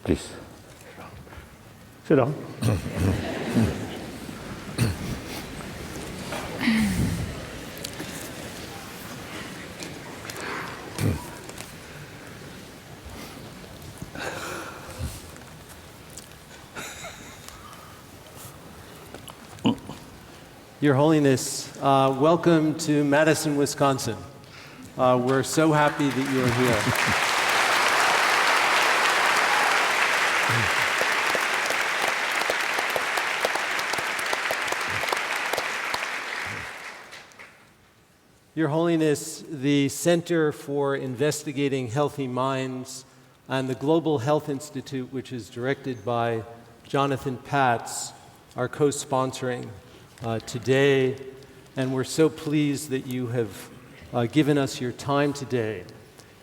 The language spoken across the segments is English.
Please. Sit down. Your Holiness, welcome to Madison, Wisconsin. We're so happy that you're here. Your Holiness, the Center for Investigating Healthy Minds and the Global Health Institute, which is directed by Jonathan Patz, are co-sponsoring today, and we're so pleased that you have given us your time today.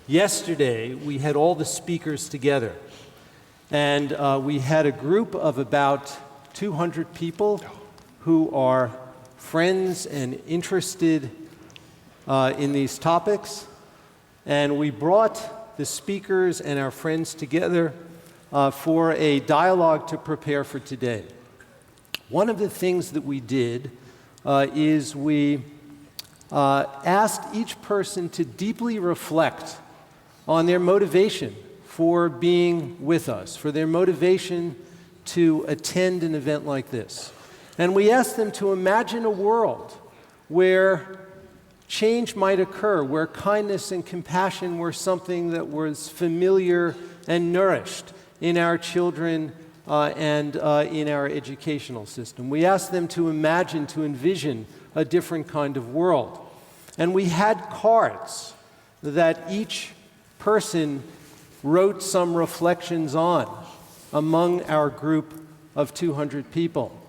Yesterday, we had all the speakers together, and we had a group of about 200 people who are friends and interested in these topics, and we brought the speakers and our friends together for a dialogue to prepare for today. One of the things that we did is we asked each person to deeply reflect on their motivation for being with us, for their motivation to attend an event like this. And we asked them to imagine a world where change might occur, where kindness and compassion were something that was familiar and nourished in our children and in our educational system. We asked them to imagine, to envision a different kind of world. And we had cards that each person wrote some reflections on among our group of 200 people.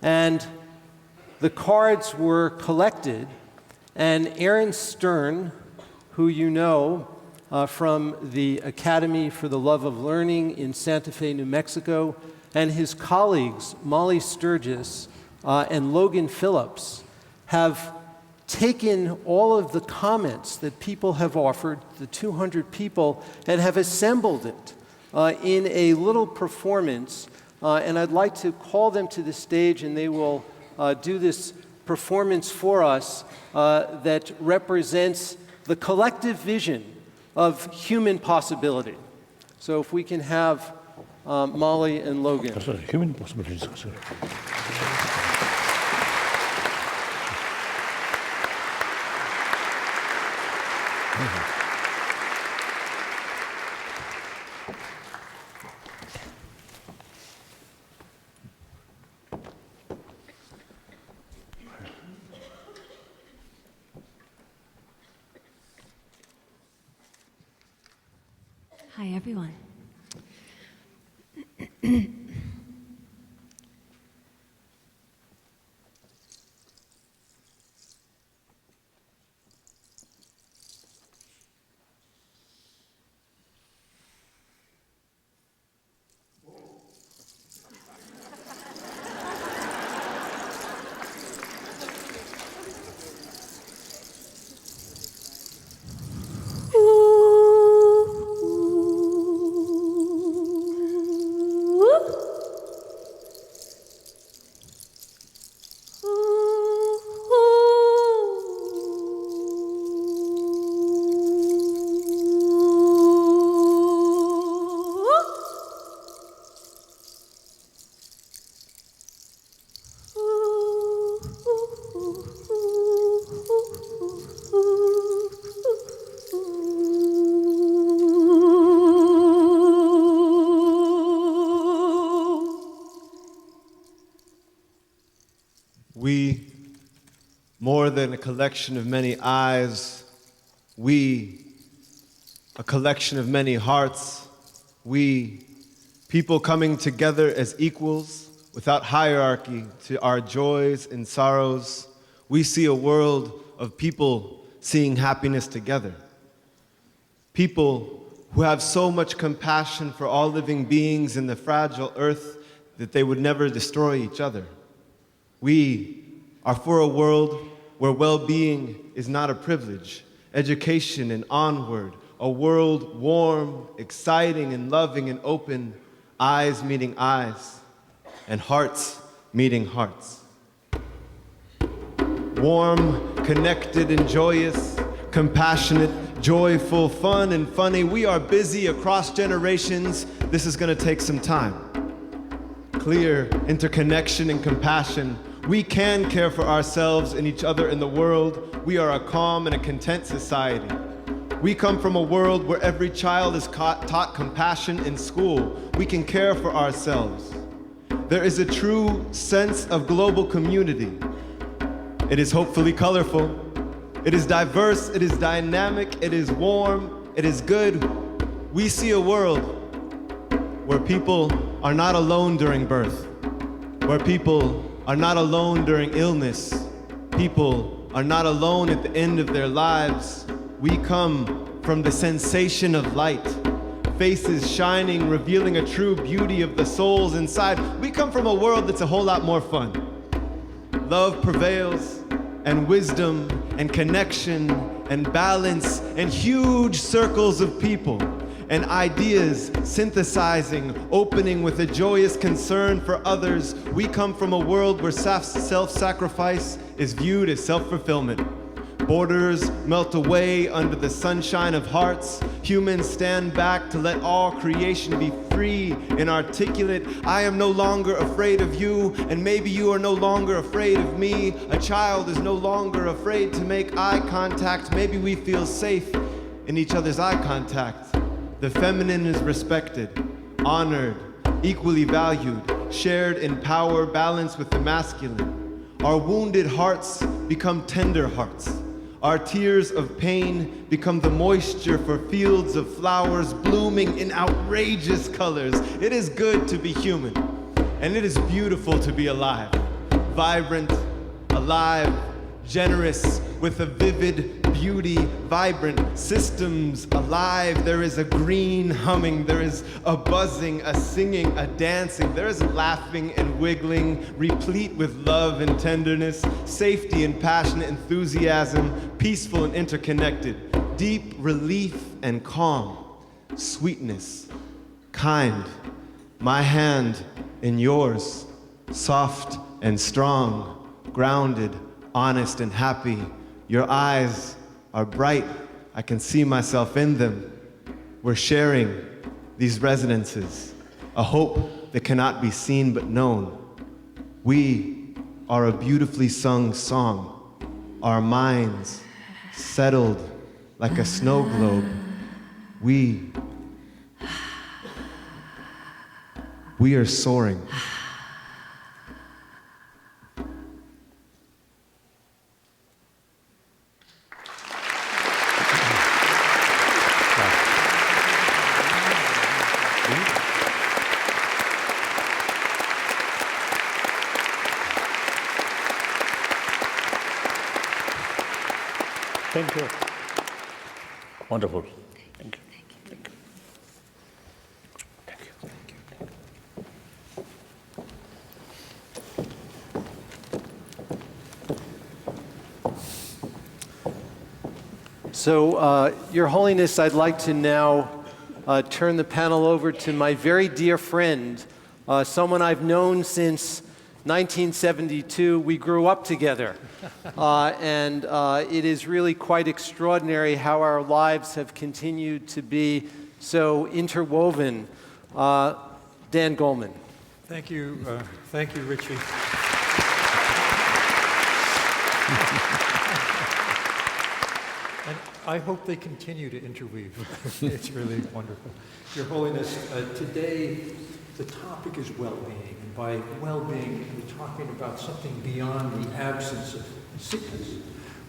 And the cards were collected, and Aaron Stern, who you know from the Academy for the Love of Learning in Santa Fe, New Mexico, and his colleagues, Molly Sturgis and Logan Phillips, have taken all of the comments that people have offered, the 200 people, and have assembled it in a little performance. And I'd like to call them to the stage, and they will do this performance for us that represents the collective vision of human possibility. So if we can have Molly and Logan. Human possibilities. Hi, everyone. We, more than a collection of many eyes, we, a collection of many hearts, we, people coming together as equals without hierarchy to our joys and sorrows, we see a world of people seeing happiness together. People who have so much compassion for all living beings in the fragile earth that they would never destroy each other. We are for a world where well-being is not a privilege, education and onward, a world warm, exciting, and loving and open, eyes meeting eyes, and hearts meeting hearts. Warm, connected, and joyous, compassionate, joyful, fun, and funny. We are busy across generations. This is going to take some time. Clear interconnection and compassion. We can care for ourselves and each other in the world. We are a calm and a content society. We come from a world where every child is taught compassion in school. We can care for ourselves. There is a true sense of global community. It is hopefully colorful. It is diverse. It is dynamic. It is warm. It is good. We see a world where people are not alone during birth, where people are not alone during illness, people are not alone at the end of their lives. We come from the sensation of light, faces shining, revealing a true beauty of the souls inside. We come from a world that's a whole lot more fun. Love prevails, and wisdom, and connection, and balance, and huge circles of people, and ideas synthesizing, opening with a joyous concern for others. We come from a world where self-sacrifice is viewed as self-fulfillment. Borders melt away under the sunshine of hearts. Humans stand back to let all creation be free and articulate. I am no longer afraid of you, and maybe you are no longer afraid of me. A child is no longer afraid to make eye contact. Maybe we feel safe in each other's eye contact. The feminine is respected, honored, equally valued, shared in power, balanced with the masculine. Our wounded hearts become tender hearts. Our tears of pain become the moisture for fields of flowers blooming in outrageous colors. It is good to be human, and it is beautiful to be alive. Vibrant, alive, generous, with a vivid beauty, vibrant systems alive. There is a green humming, there is a buzzing, a singing, a dancing, there is laughing and wiggling, replete with love and tenderness, safety and passionate enthusiasm, peaceful and interconnected, deep relief and calm, sweetness, kind, my hand in yours, soft and strong, grounded, honest and happy. Your eyes are bright. I can see myself in them. We're sharing these resonances, a hope that cannot be seen but known. We are a beautifully sung song, our minds settled like a snow globe. We are soaring. Thank you. Wonderful. Thank you. Thank you. Thank you. So, Your Holiness, I'd like to now turn the panel over to my very dear friend, someone I've known since 1972. We grew up together. And it is really quite extraordinary how our lives have continued to be so interwoven. Dan Goleman. Thank you, Richie. And I hope they continue to interweave. It's really wonderful. Your Holiness, today the topic is well-being. And by well-being, we're talking about something beyond the absence of sickness.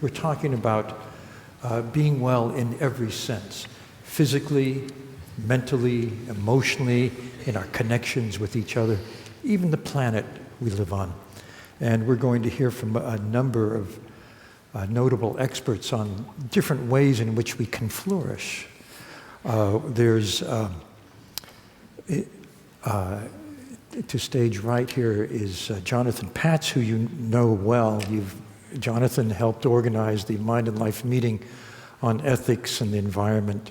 We're talking about being well in every sense, physically, mentally, emotionally, in our connections with each other, even the planet we live on. And we're going to hear from a number of notable experts on different ways in which we can flourish. To stage right here is Jonathan Patz, who you know well. Jonathan helped organize the Mind and Life meeting on ethics and the environment.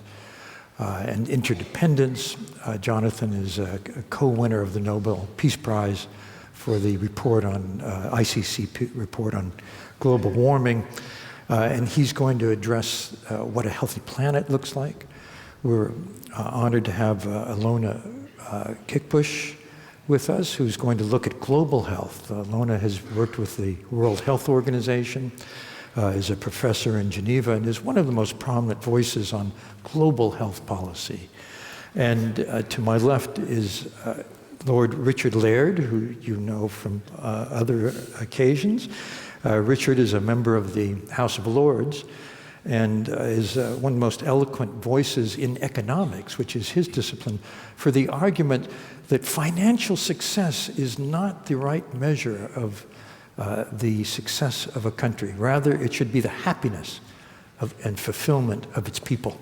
and interdependence. Jonathan is a co-winner of the Nobel Peace Prize for the report on ICC report on global warming, and he's going to address what a healthy planet looks like. We're honored to have Ilona Kickbush with us, who's going to look at global health. Ilona has worked with the World Health Organization, is a professor in Geneva, and is one of the most prominent voices on global health policy. And to my left is Lord Richard Laird, who you know from other occasions. Richard is a member of the House of Lords and is one of the most eloquent voices in economics, which is his discipline, for the argument that financial success is not the right measure of the success of a country. Rather, it should be the happiness and fulfillment of its people.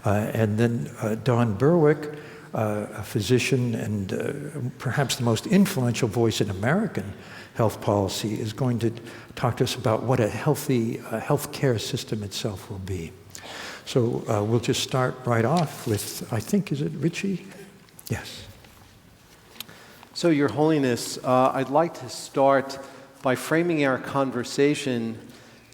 And then Don Berwick, a physician and perhaps the most influential voice in American health policy, is going to talk to us about what a healthy healthcare system itself will be. So we'll just start right off with, I think, is it Richie? Yes. So, Your Holiness, I'd like to start by framing our conversation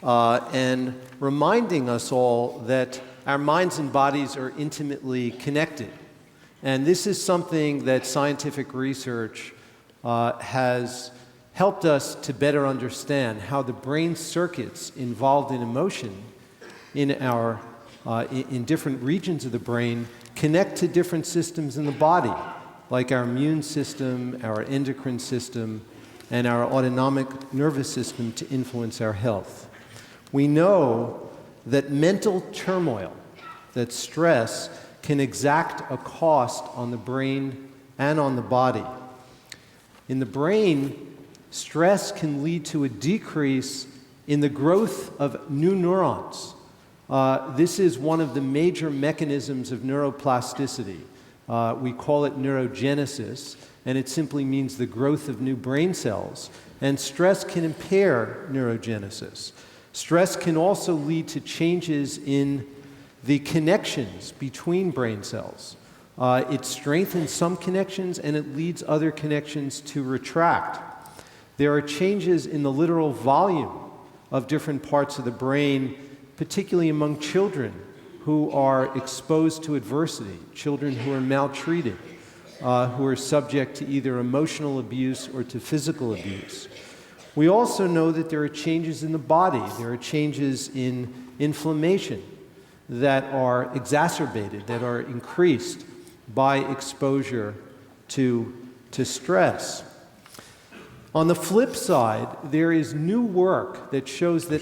and reminding us all that our minds and bodies are intimately connected. And this is something that scientific research has helped us to better understand, how the brain circuits involved in emotion in different regions of the brain connect to different systems in the body, like our immune system, our endocrine system, and our autonomic nervous system to influence our health. We know that mental turmoil, that stress, can exact a cost on the brain and on the body. In the brain, stress can lead to a decrease in the growth of new neurons. This is one of the major mechanisms of neuroplasticity. We call it neurogenesis, and it simply means the growth of new brain cells. And stress can impair neurogenesis. Stress can also lead to changes in the connections between brain cells. It strengthens some connections and it leads other connections to retract. There are changes in the literal volume of different parts of the brain, particularly among children who are exposed to adversity, children who are maltreated, who are subject to either emotional abuse or to physical abuse. We also know that there are changes in the body. There are changes in inflammation that are exacerbated, that are increased by exposure to stress. On the flip side, there is new work that shows that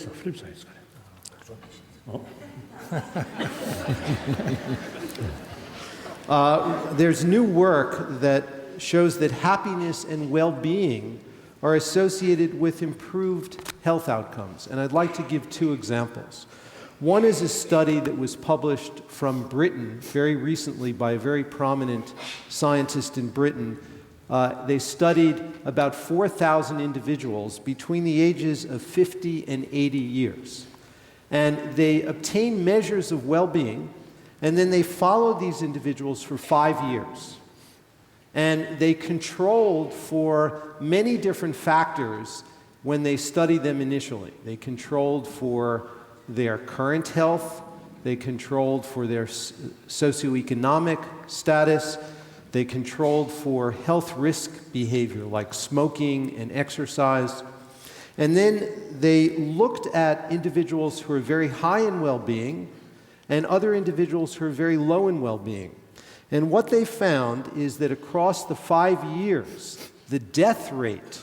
there's new work that shows that happiness and well-being are associated with improved health outcomes. And I'd like to give two examples. One is a study that was published from Britain very recently by a very prominent scientist in Britain. They studied about 4,000 individuals between the ages of 50 and 80 years. And they obtained measures of well-being, and then they followed these individuals for 5 years. And they controlled for many different factors when they studied them initially. They controlled for their current health, they controlled for their socioeconomic status, they controlled for health risk behavior like smoking and exercise. And then they looked at individuals who are very high in well-being and other individuals who are very low in well-being. And what they found is that across the 5 years, the death rate,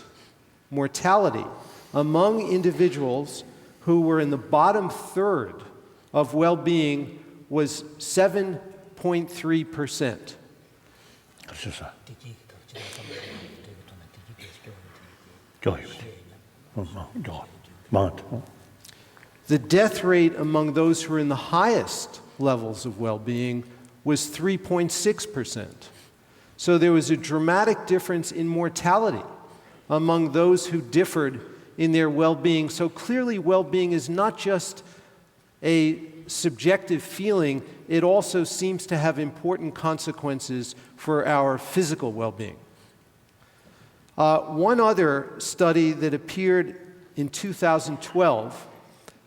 mortality, among individuals who were in the bottom third of well-being was 7.3%. The death rate among those who are in the highest levels of well-being was 3.6%. So there was a dramatic difference in mortality among those who differed in their well-being. So clearly well-being is not just a subjective feeling, it also seems to have important consequences for our physical well-being. One other study that appeared in 2012,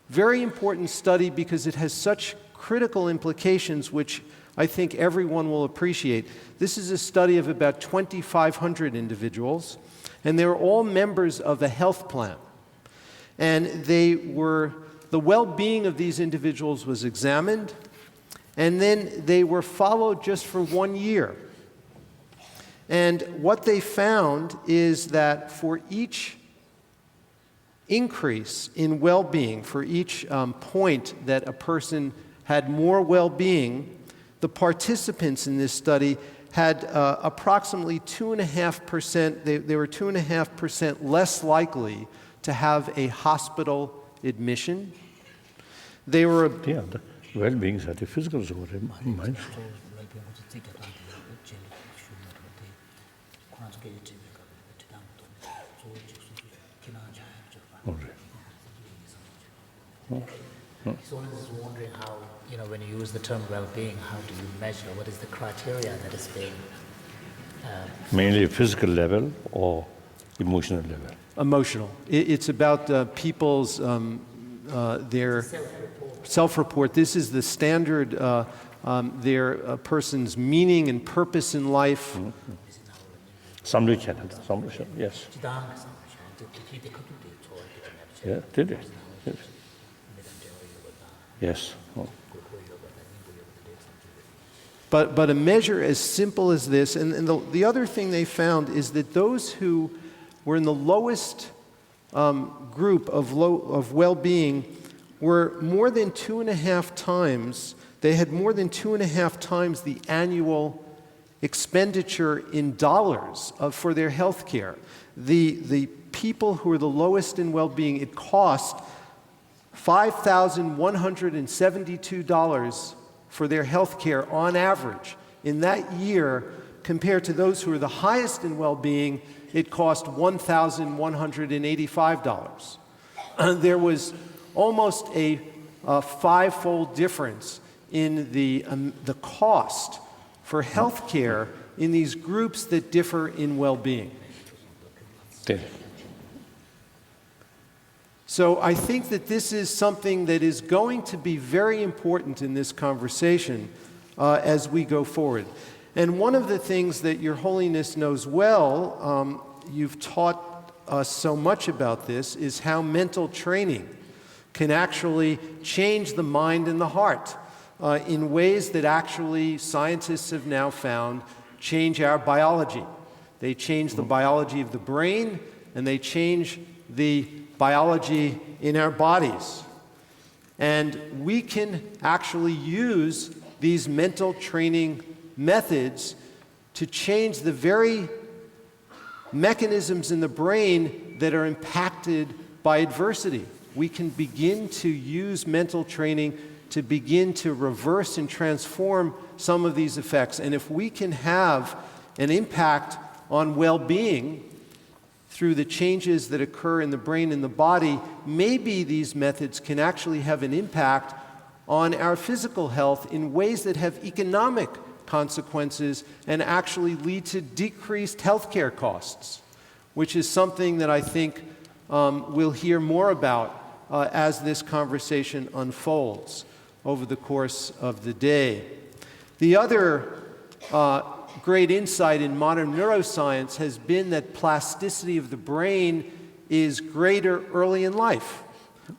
very important study because it has such critical implications, which I think everyone will appreciate. This is a study of about 2,500 individuals, and they're all members of a health plan. And the well-being of these individuals was examined, and then they were followed just for 1 year. And what they found is that for each increase in well-being, for each point that a person had more well-being, the participants in this study had approximately 2.5%, they were 2.5% less likely to have a hospital admission. They were Yeah, the well-being is at the physical zone, mind. So I was wondering how, when you use the term well-being, how do you measure? What is the criteria that is being? Mainly physical level or emotional level. emotional. It's about people's, their self-report. This is the standard, their person's meaning and purpose in life. Yes. Yeah, did it? Yes. Yes. Oh. But a measure as simple as this, and the other thing they found is that those who were in the lowest group of well-being were more than 2.5 times, they had more than 2.5 times the annual expenditure in dollars for their health care. The people who are the lowest in well-being, it cost $5,172 for their health care on average. In that year, compared to those who are the highest in well-being, it cost $1,185. There was almost a five-fold difference in the cost for health care in these groups that differ in well-being. So I think that this is something that is going to be very important in this conversation as we go forward. And one of the things that Your Holiness knows well, you've taught us so much about this, is how mental training can actually change the mind and the heart in ways that actually scientists have now found change our biology. They change the biology of the brain, and they change the biology in our bodies. And we can actually use these mental training methods to change the very mechanisms in the brain that are impacted by adversity. We can begin to use mental training to begin to reverse and transform some of these effects. And if we can have an impact on well-being through the changes that occur in the brain and the body, maybe these methods can actually have an impact on our physical health in ways that have economic consequences and actually lead to decreased healthcare costs, which is something that I think we'll hear more about as this conversation unfolds over the course of the day. The other great insight in modern neuroscience has been that plasticity of the brain is greater early in life.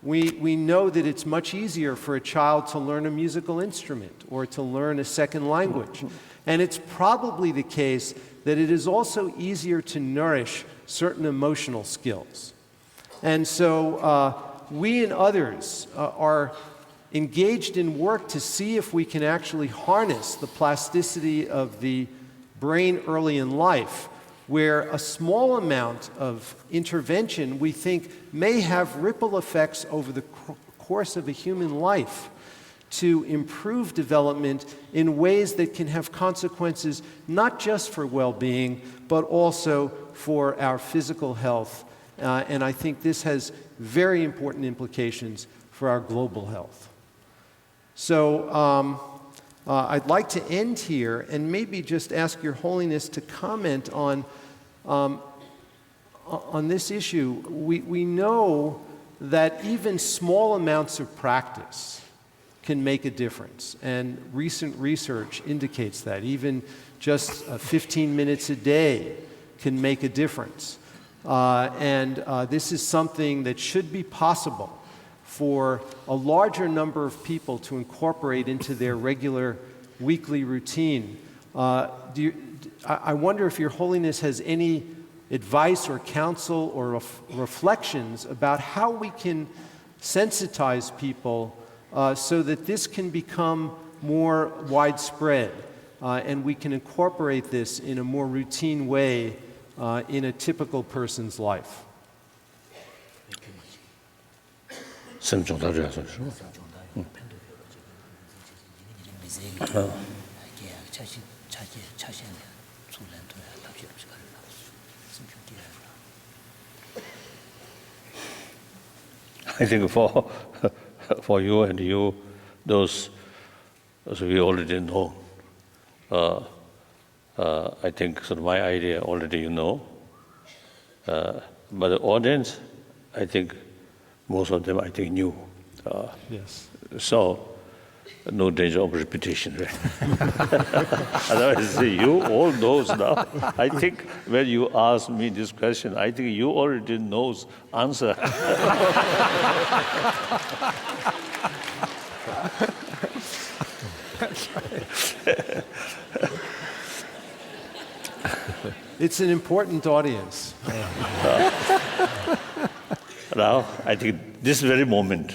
We know that it's much easier for a child to learn a musical instrument or to learn a second language. And it's probably the case that it is also easier to nourish certain emotional skills. And so we and others are engaged in work to see if we can actually harness the plasticity of the brain early in life, where a small amount of intervention we think may have ripple effects over the course of a human life to improve development in ways that can have consequences not just for well-being, but also for our physical health. And I think this has very important implications for our global health. So I'd like to end here and maybe just ask Your Holiness to comment on this issue. We know that even small amounts of practice can make a difference, and recent research indicates that even just 15 minutes a day can make a difference. This is something that should be possible for a larger number of people to incorporate into their regular weekly routine. I wonder if Your Holiness has any advice or counsel or reflections about how we can sensitize people so that this can become more widespread and we can incorporate this in a more routine way in a typical person's life. I think for you and you, those as we already know, I think sort of my idea already you know. But the audience, I think most of them I think knew. Yes. So no danger of repetition, right? Otherwise, you all knows now. I think when you ask me this question, I think you already knows answer. It's an important audience. Now, I think this very moment,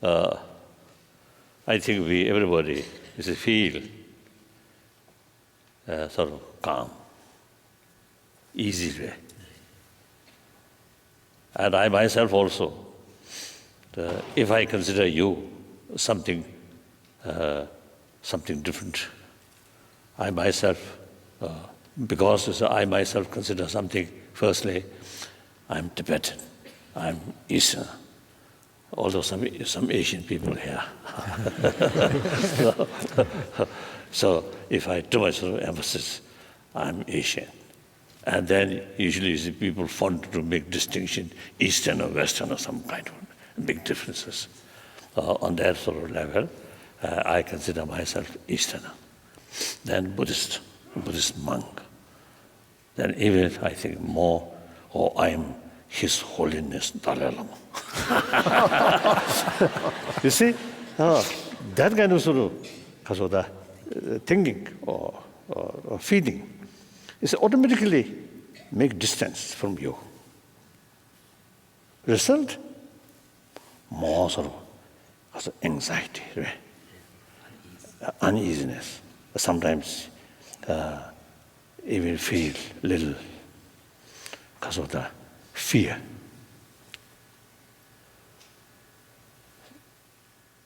I think everybody feel sort of calm, easy way. And I myself also, if I consider you something different, I myself, because I myself consider something, firstly, I'm Tibetan, I'm Eastern, although some Asian people here. So if I too much emphasis, I'm Asian. And then usually you see people fond to make distinction, Eastern or Western or some kind of big differences. On that sort of level, I consider myself Easterner. Then Buddhist monk. Then even I think more, I'm His Holiness Dalai Lama. You see, that kind of sort of thinking or feeling is automatically make distance from you. Result, more sort of anxiety, right? Uneasiness. Sometimes even feel little because of the fear.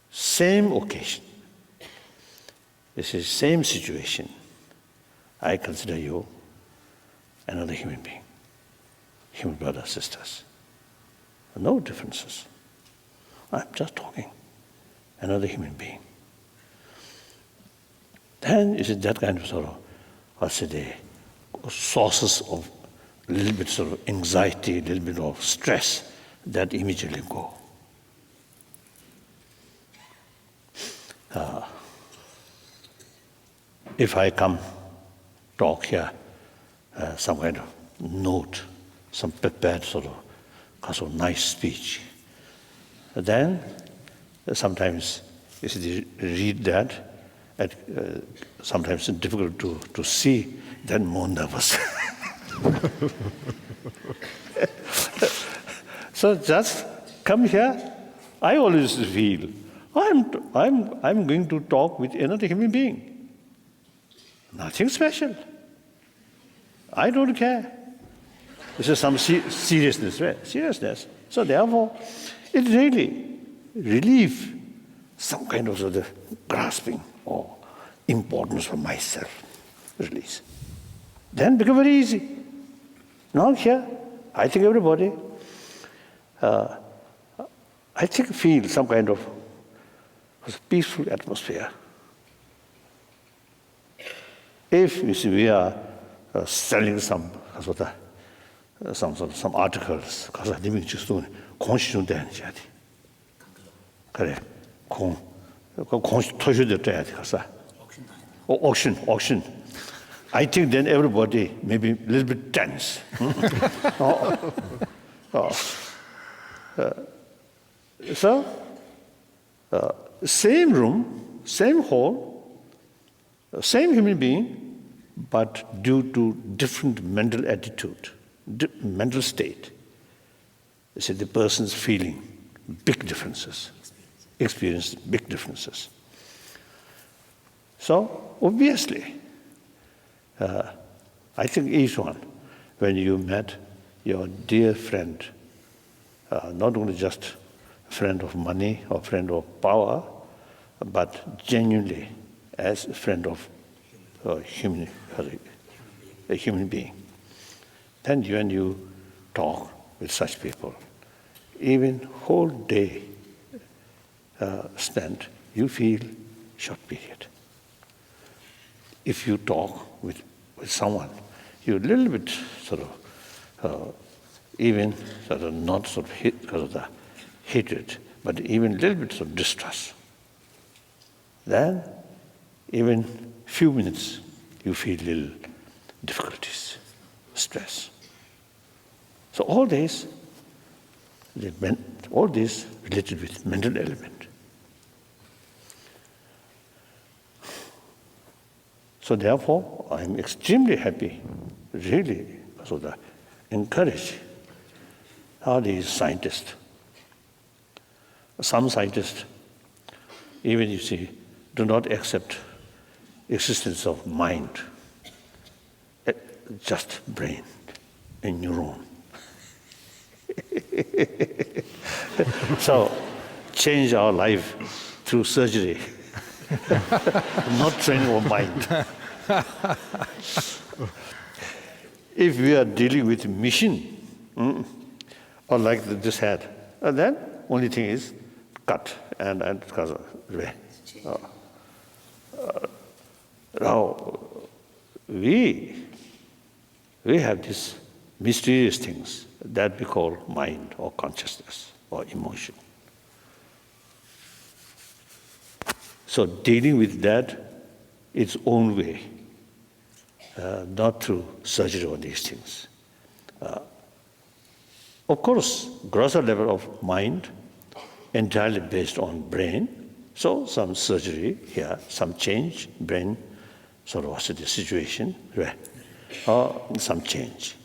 Same occasion, this is same situation. I consider you another human being, human brothers, sisters. No differences. I'm just talking, another human being. Then is it that kind of sort of, sources of a little bit sort of anxiety, a little bit of stress that immediately go. If I come talk here, some kind of note, some prepared sort of nice speech, then sometimes you read that, sometimes it's difficult to see, then more nervous. So just come here. I always feel I'm going to talk with another human being. Nothing special. I don't care. This is some seriousness, right? Seriousness. So therefore, it really relieves some kind of sort of grasping or importance for myself. Release. Then become very easy. Now here, I think everybody, feel some kind of was a peaceful atmosphere. If you see, we are selling some articles, because living just doing constitution 되는지 그래, 토시도 돼야 돼, 그래서 auction. I think then everybody maybe a little bit tense. So, same room, same hall, same human being, but due to different mental attitude, mental state, you see, the person's feeling big differences, experience big differences. So, obviously, I think each one, when you met your dear friend, not only just a friend of money or friend of power, but genuinely as a friend of a human being. Then when you talk with such people, even whole day spent, you feel short period. If you talk with someone, you're a little bit sort of, even sort of not sort of hit because of the hatred, but even a little bit of distrust. Then, even few minutes, you feel little difficulties, stress. So all this related with mental element. So therefore, I'm extremely happy, really, so that encourage all these scientists. Some scientists, even you see, do not accept existence of mind, just brain, a neuron. So, change our life through surgery, not training our mind. If we are dealing with machine, or like this head, then only thing is cut and because of now we have these mysterious things that we call mind or consciousness or emotion. So dealing with that its own way, not through surgery on these things. Of course, grosser level of mind, entirely based on brain. So some surgery here, some change, brain, sort of also the situation, or some change.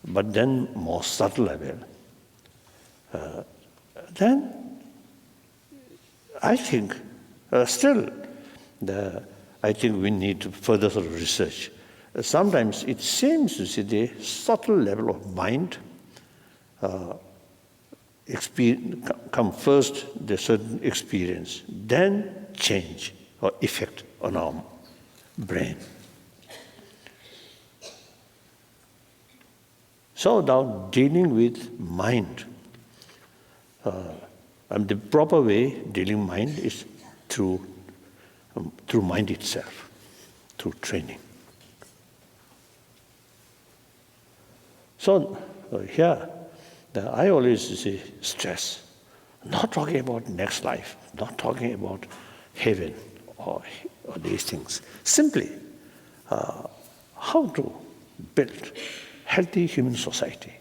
But then more subtle level, then I think still I think we need to further sort of research. Sometimes it seems to see the subtle level of mind come first the certain experience, then change or effect on our brain. So now dealing with mind, and the proper way dealing mind is through mind itself, through training. So here, I always say stress, not talking about next life, not talking about heaven or these things. Simply, how to build healthy human society,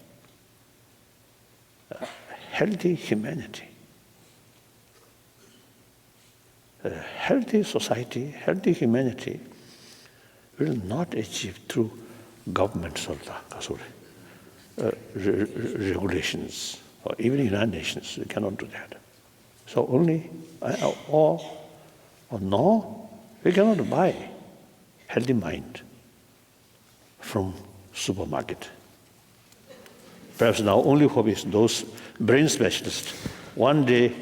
healthy humanity. A healthy society, healthy humanity will not achieve through governments or regulations or even United Nations. We cannot do that. So only, no, we cannot buy healthy mind from supermarket. Perhaps now only hope is those brain specialists. One day,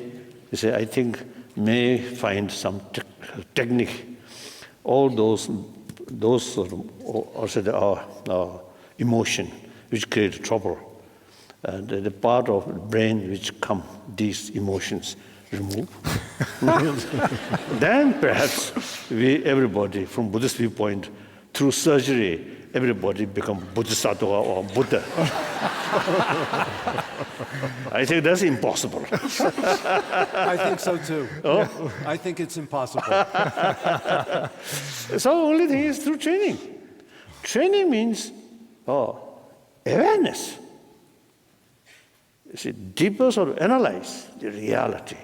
they say, I think may find some technique. All those sort of, also emotion which create trouble, the part of the brain which come these emotions, remove. Then perhaps everybody, from Buddhist viewpoint, through surgery, everybody become Bodhisattva or Buddha. I think that's impossible. I think so too. Oh? I think it's impossible. So only thing is through training. Training means awareness. You see, deeper sort of analyze the reality,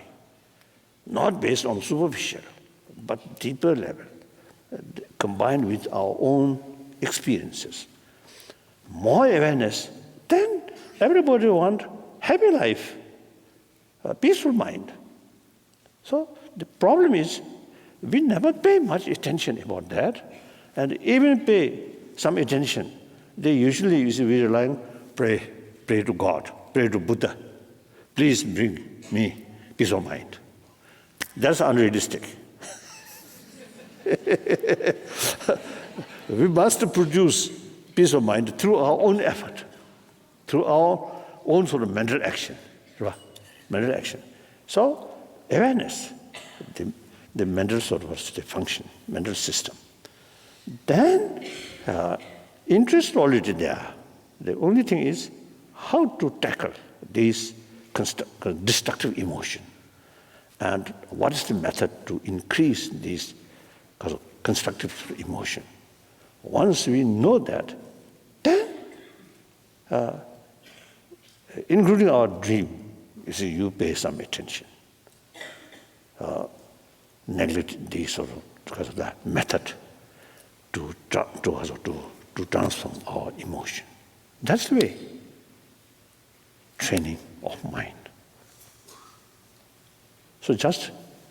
not based on superficial, but deeper level, combined with our own experiences. More awareness, then everybody want happy life, a peaceful mind. So the problem is we never pay much attention about that, and even pay some attention. They usually we rely on pray to God, pray to Buddha. Please bring me peace of mind. That's unrealistic. We must produce peace of mind through our own effort, through our own sort of mental action. Right? Mental action. So awareness, the mental sort of function, mental system. Then interest is already there. The only thing is how to tackle these destructive emotion, and what is the method to increase these constructive emotion. Once we know that, then including our dream, you pay some attention. Neglect the sort of because of that method to transform our emotion. That's the way. Training of mind. So just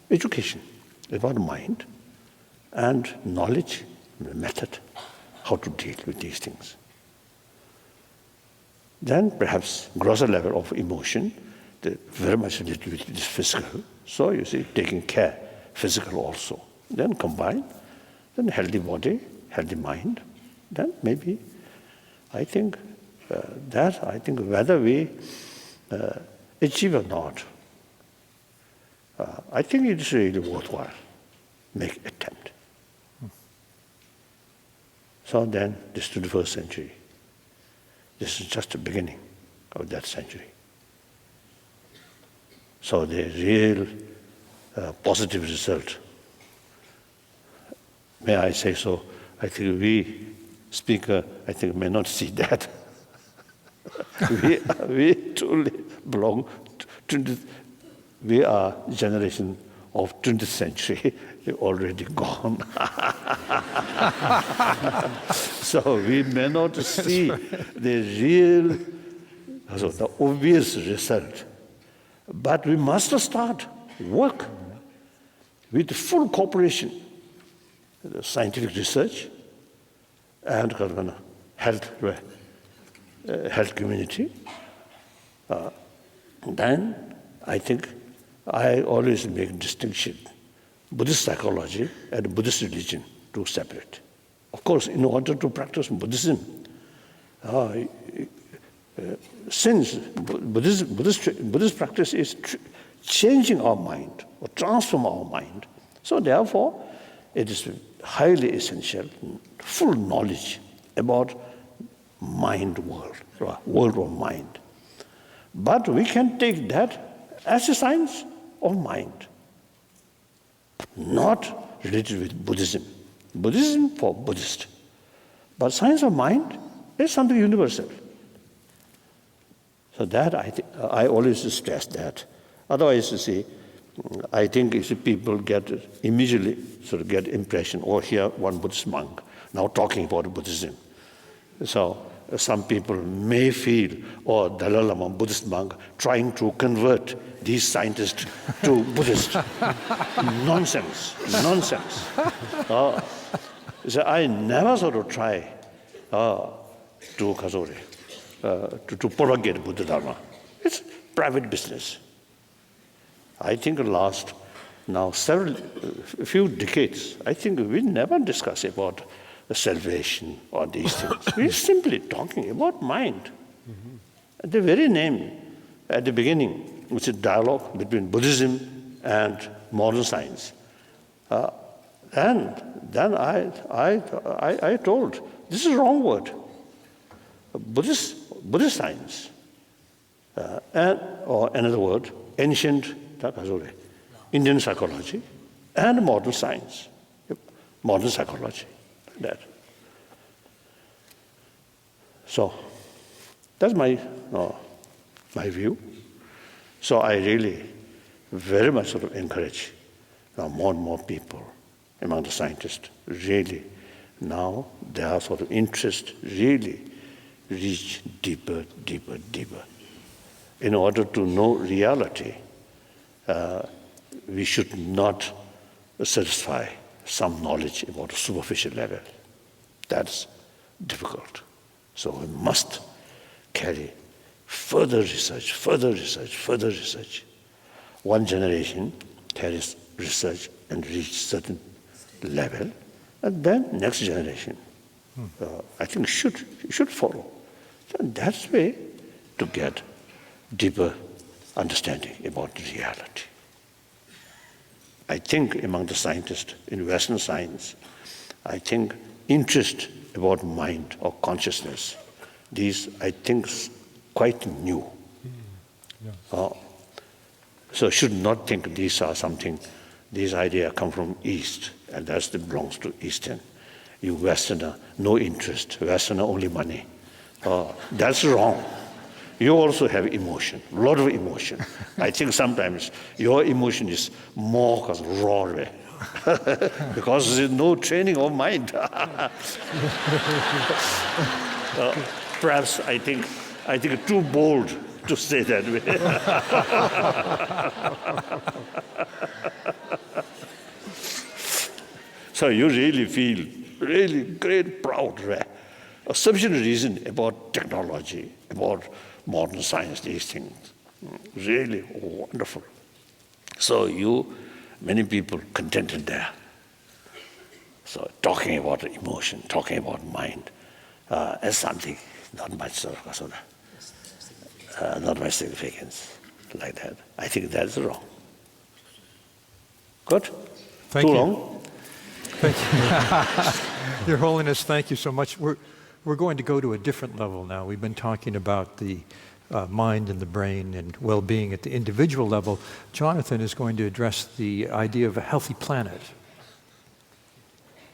education about mind and knowledge, the method, how to deal with these things. Then perhaps grosser level of emotion, very much related with this physical. So you see, taking care, physical also. Then combine, then healthy body, healthy mind. Then maybe, I think whether we achieve or not, I think it's really worthwhile. Make attempt. So then, this 21st century, this is just the beginning of that century. So the real positive result, may I say so, I think we, speaker, I think may not see that. we truly belong to, we are generation of 20th century, already gone. So we may not see the real, the obvious result. But we must start work with full cooperation, the scientific research and health community. Then I think I always make distinction, Buddhist psychology and Buddhist religion, to separate. Of course, in order to practice Buddhism, since Buddhist practice is changing our mind or transform our mind, so therefore it is highly essential, full knowledge about mind world of mind. But we can take that as a science of mind, not related with Buddhism. Buddhism for Buddhist. But science of mind is something universal. So that I always stress that. Otherwise, you see, I think if people immediately get impression, or hear one Buddhist monk now talking about Buddhism. So some people may feel, Dalai Lama, Buddhist monk, trying to convert these scientists to Buddhist. Nonsense. So I never try to propagate Buddha Dharma. It's private business. I think last now few decades, I think we never discuss about the salvation or these things. We're simply talking about mind. Mm-hmm. The very name at the beginning, which is dialogue between Buddhism and modern science. And then I told, this is a wrong word. Buddhist science. Or another word, ancient Indian psychology and modern science. Modern psychology, that. So that's my view. So I really very much sort of encourage now more and more people among the scientists really now their sort of interest really reach deeper, deeper, deeper. In order to know reality, we should not satisfy some knowledge about a superficial level. That's difficult. So we must carry further research, further research, further research. One generation carries research and reach certain level, and then next generation, I think should follow. So that's the way to get deeper understanding about reality. I think among the scientists in Western science, I think interest about mind or consciousness, these I think quite new. So should not think these are something, these ideas come from East, and that belongs to Eastern. You Westerner, no interest, Westerner only money. That's wrong. You also have emotion, a lot of emotion. I think sometimes your emotion is more raw way. Because there's no training of mind. Perhaps I think too bold to say that way. So you really feel really great, proud, a sufficient reason about technology, about modern science, these things. Really wonderful. So many people contented there. So talking about emotion, talking about mind, as something not much not much significance like that. I think that's wrong. Good? Thank Too you. long? Thank you. Your Holiness, thank you so much. We're going to go to a different level now. We've been talking about the mind and the brain and well-being at the individual level. Jonathan is going to address the idea of a healthy planet.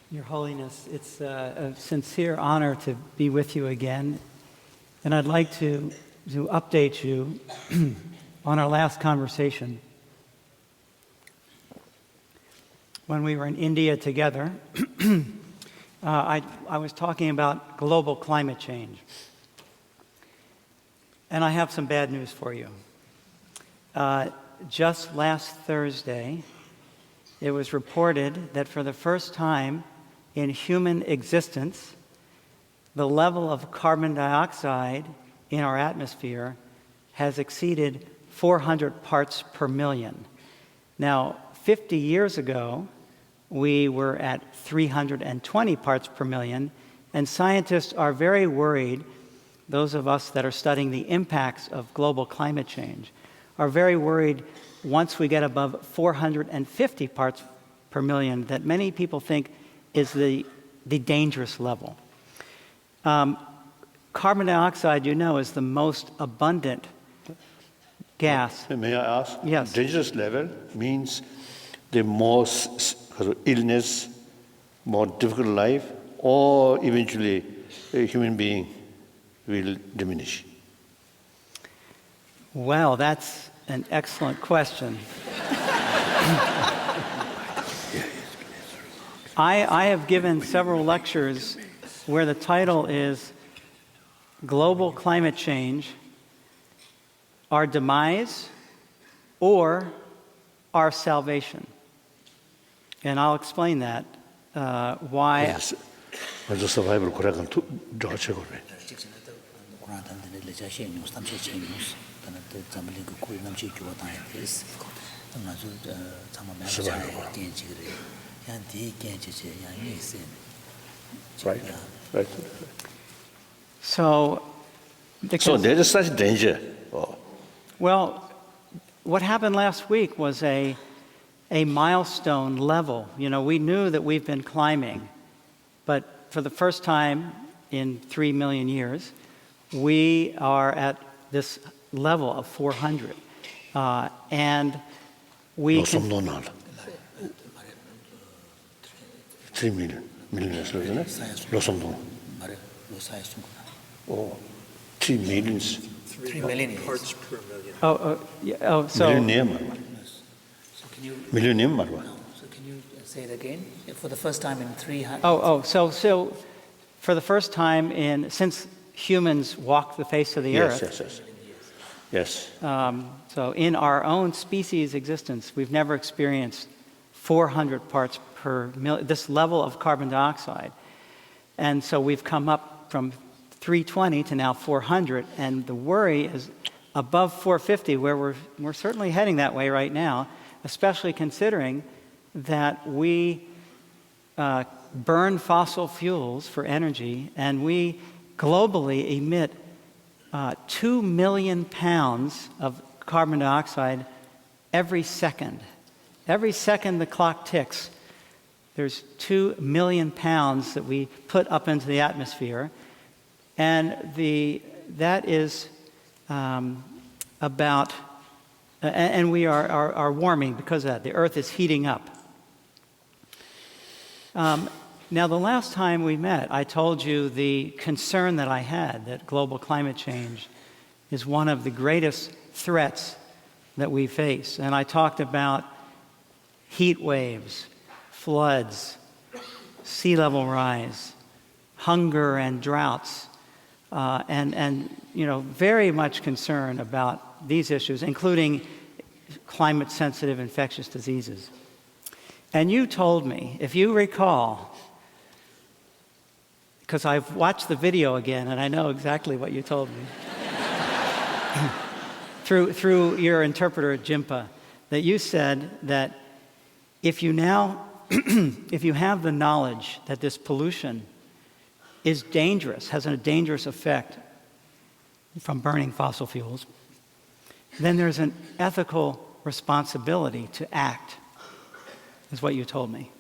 Your Holiness, it's a sincere honor to be with you again. And I'd like to update you on our last conversation. When we were in India together, I was talking about global climate change. And I have some bad news for you. Just last Thursday, it was reported that for the first time in human existence, the level of carbon dioxide in our atmosphere has exceeded 400 parts per million. Now, 50 years ago, we were at 320 parts per million, and scientists are very worried, those of us that are studying the impacts of global climate change, are very worried once we get above 450 parts per million that many people think is the dangerous level. Carbon dioxide, is the most abundant gas. May I ask? Yes. Dangerous level means the more illness, more difficult life, or eventually a human being will diminish? Well, that's an excellent question. I have given several lectures where the title is Global Climate Change, Our Demise or Our Salvation. And I'll explain that, why. Yes. The survival Right. Right. So there is such danger. Well, what happened last week was a a milestone level. You know, we knew that we've been climbing, but for the first time in 3 million years, we are at this level of 400. And we can... 3 million years, isn't it? Losomdong. Oh, 3 millions. 3 million parts per million. so... Millennium. So can you Millennium. so can you say it again? For the first time in 300. So for the first time since humans walked the face of the earth. Yes. So in our own species existence, we've never experienced 400 parts per million, this level of carbon dioxide. And so we've come up from 320 to now 400, and the worry is above 450, where we're certainly heading that way right now, especially considering that we burn fossil fuels for energy, and we globally emit 2 million pounds of carbon dioxide every second. Every second the clock ticks, there's 2 million pounds that we put up into the atmosphere, and that is about, and we are warming because of that. The Earth is heating up. Now, the last time we met, I told you the concern that I had that global climate change is one of the greatest threats that we face. And I talked about heat waves, floods, sea level rise, hunger and droughts, and very much concern about these issues, including climate-sensitive infectious diseases. And you told me, if you recall, because I've watched the video again and I know exactly what you told me, through your interpreter, Jimpa, that you said that if you have the knowledge that this pollution is dangerous, has a dangerous effect from burning fossil fuels, then there's an ethical responsibility to act, is what you told me.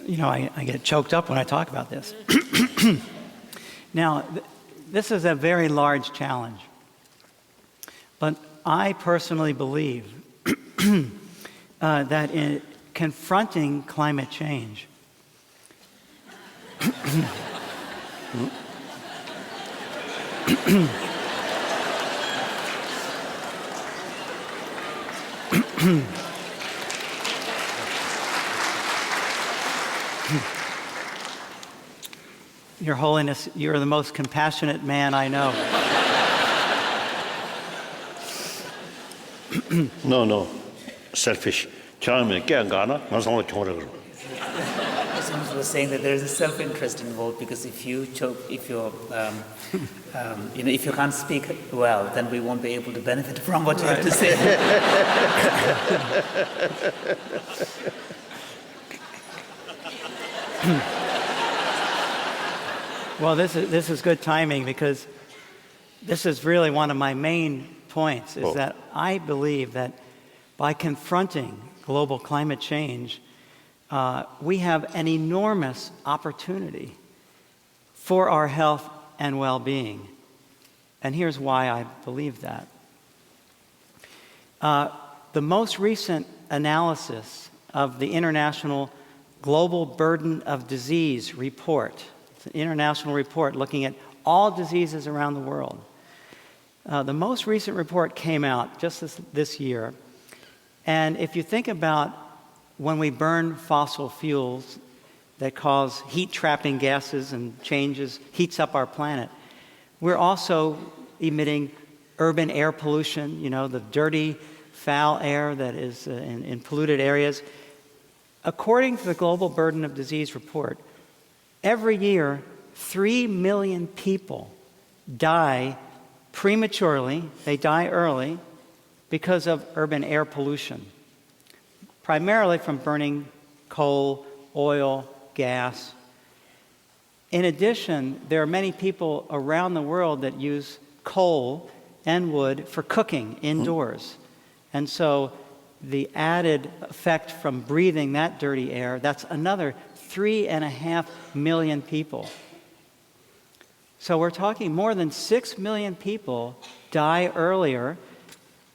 You know, I get choked up when I talk about this. Now, this is a very large challenge. But I personally believe that in confronting climate change, Your Holiness, you're the most compassionate man I know. No. Selfish. Someone was saying that there is a self-interest involved, because if you can't speak well, then we won't be able to benefit from what you have to say. Well, this is good timing, because this is really one of my main points, is that I believe that by confronting global climate change, we have an enormous opportunity for our health and well-being. And here's why I believe that. The most recent analysis of the International Global Burden of Disease report, it's an international report looking at all diseases around the world. The most recent report came out just this year. And if you think about when we burn fossil fuels that cause heat-trapping gases and heats up our planet, we're also emitting urban air pollution, the dirty, foul air that is in polluted areas. According to the Global Burden of Disease report, every year, 3 million people die prematurely, they die early, because of urban air pollution, primarily from burning coal, oil, gas. In addition, there are many people around the world that use coal and wood for cooking indoors. And so the added effect from breathing that dirty air, that's another 3.5 million people. So we're talking more than 6 million people die earlier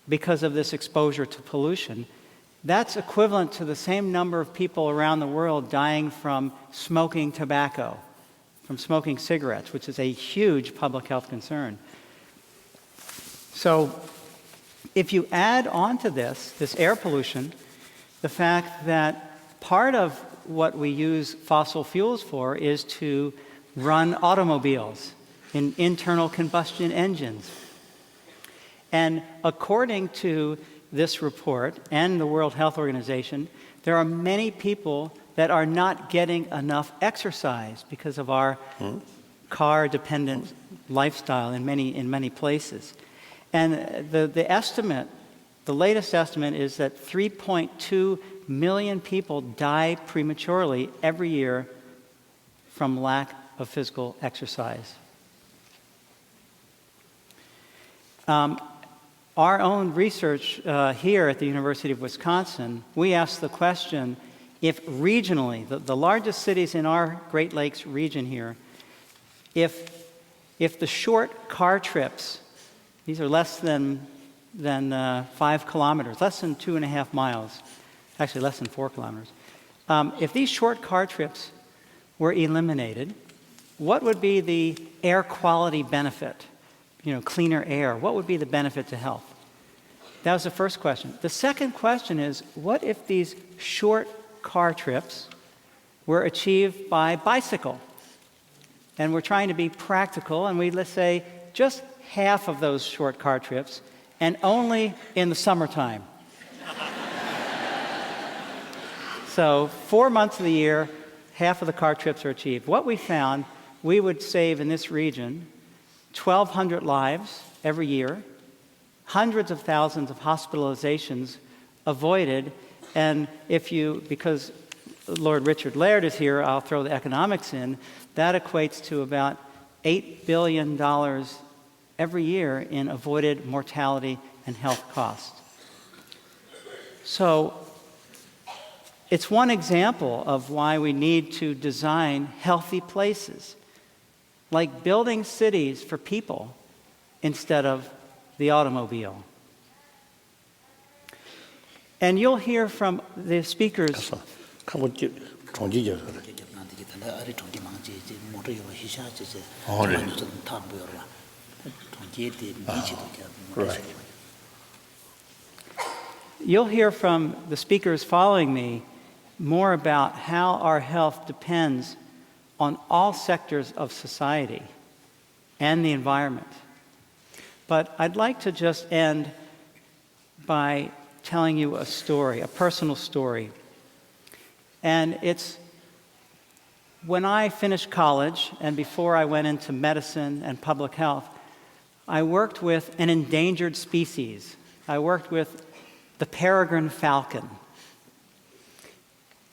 because of this exposure to pollution. That's equivalent to the same number of people around the world dying from smoking tobacco, from smoking cigarettes, which is a huge public health concern. So if you add on to this air pollution, the fact that part of what we use fossil fuels for is to run automobiles in internal combustion engines. And according to this report and the World Health Organization, there are many people that are not getting enough exercise because of our car-dependent lifestyle in many places. And the latest estimate is that 3.2 million people die prematurely every year from lack of physical exercise. Our own research here at the University of Wisconsin, we asked the question, if regionally, the largest cities in our Great Lakes region here, if the short car trips, these are less than 5 kilometers, less than 2.5 miles, actually less than 4 kilometers, if these short car trips were eliminated, what would be the air quality benefit? Cleaner air. What would be the benefit to health? That was the first question. The second question is, what if these short car trips were achieved by bicycle? And we're trying to be practical, and let's say just half of those short car trips, and only in the summertime. So 4 months of the year, half of the car trips are achieved. What we found, we would save in this region 1,200 lives every year, hundreds of thousands of hospitalizations avoided, and because Lord Richard Laird is here, I'll throw the economics in, that equates to about $8 billion every year in avoided mortality and health costs. So it's one example of why we need to design healthy places, like building cities for people instead of the automobile. And you'll hear from the speakers. You'll hear from the speakers following me more about how our health depends on all sectors of society and the environment. But I'd like to just end by telling you a story, a personal story. And it's when I finished college and before I went into medicine and public health, I worked with an endangered species. I worked with the peregrine falcon.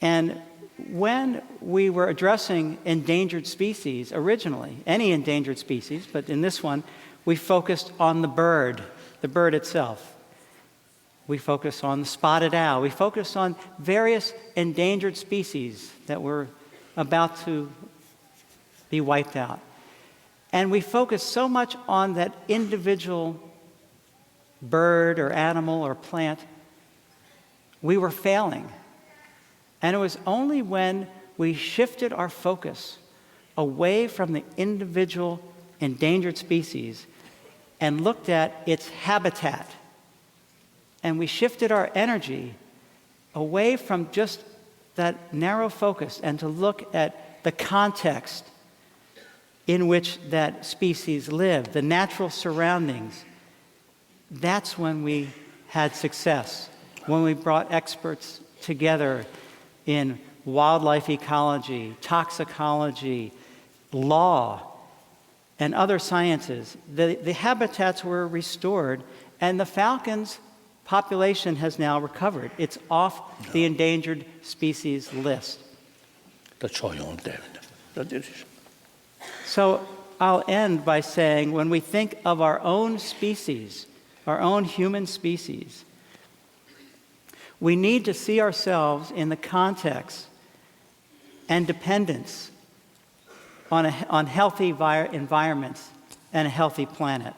And when we were addressing endangered species originally, any endangered species, but in this one, we focused on the bird itself. We focused on the spotted owl. We focused on various endangered species that were about to be wiped out. And we focused so much on that individual bird or animal or plant, we were failing. And it was only when we shifted our focus away from the individual endangered species and looked at its habitat, and we shifted our energy away from just that narrow focus and to look at the context in which that species lived, the natural surroundings. That's when we had success, when we brought experts together in wildlife ecology, toxicology, law, and other sciences. The habitats were restored, and the falcons population has now recovered. It's off the endangered species list. 더 조용되면 So I'll end by saying when we think of our own species, our own human species, we need to see ourselves in the context and dependence on healthy environments and a healthy planet.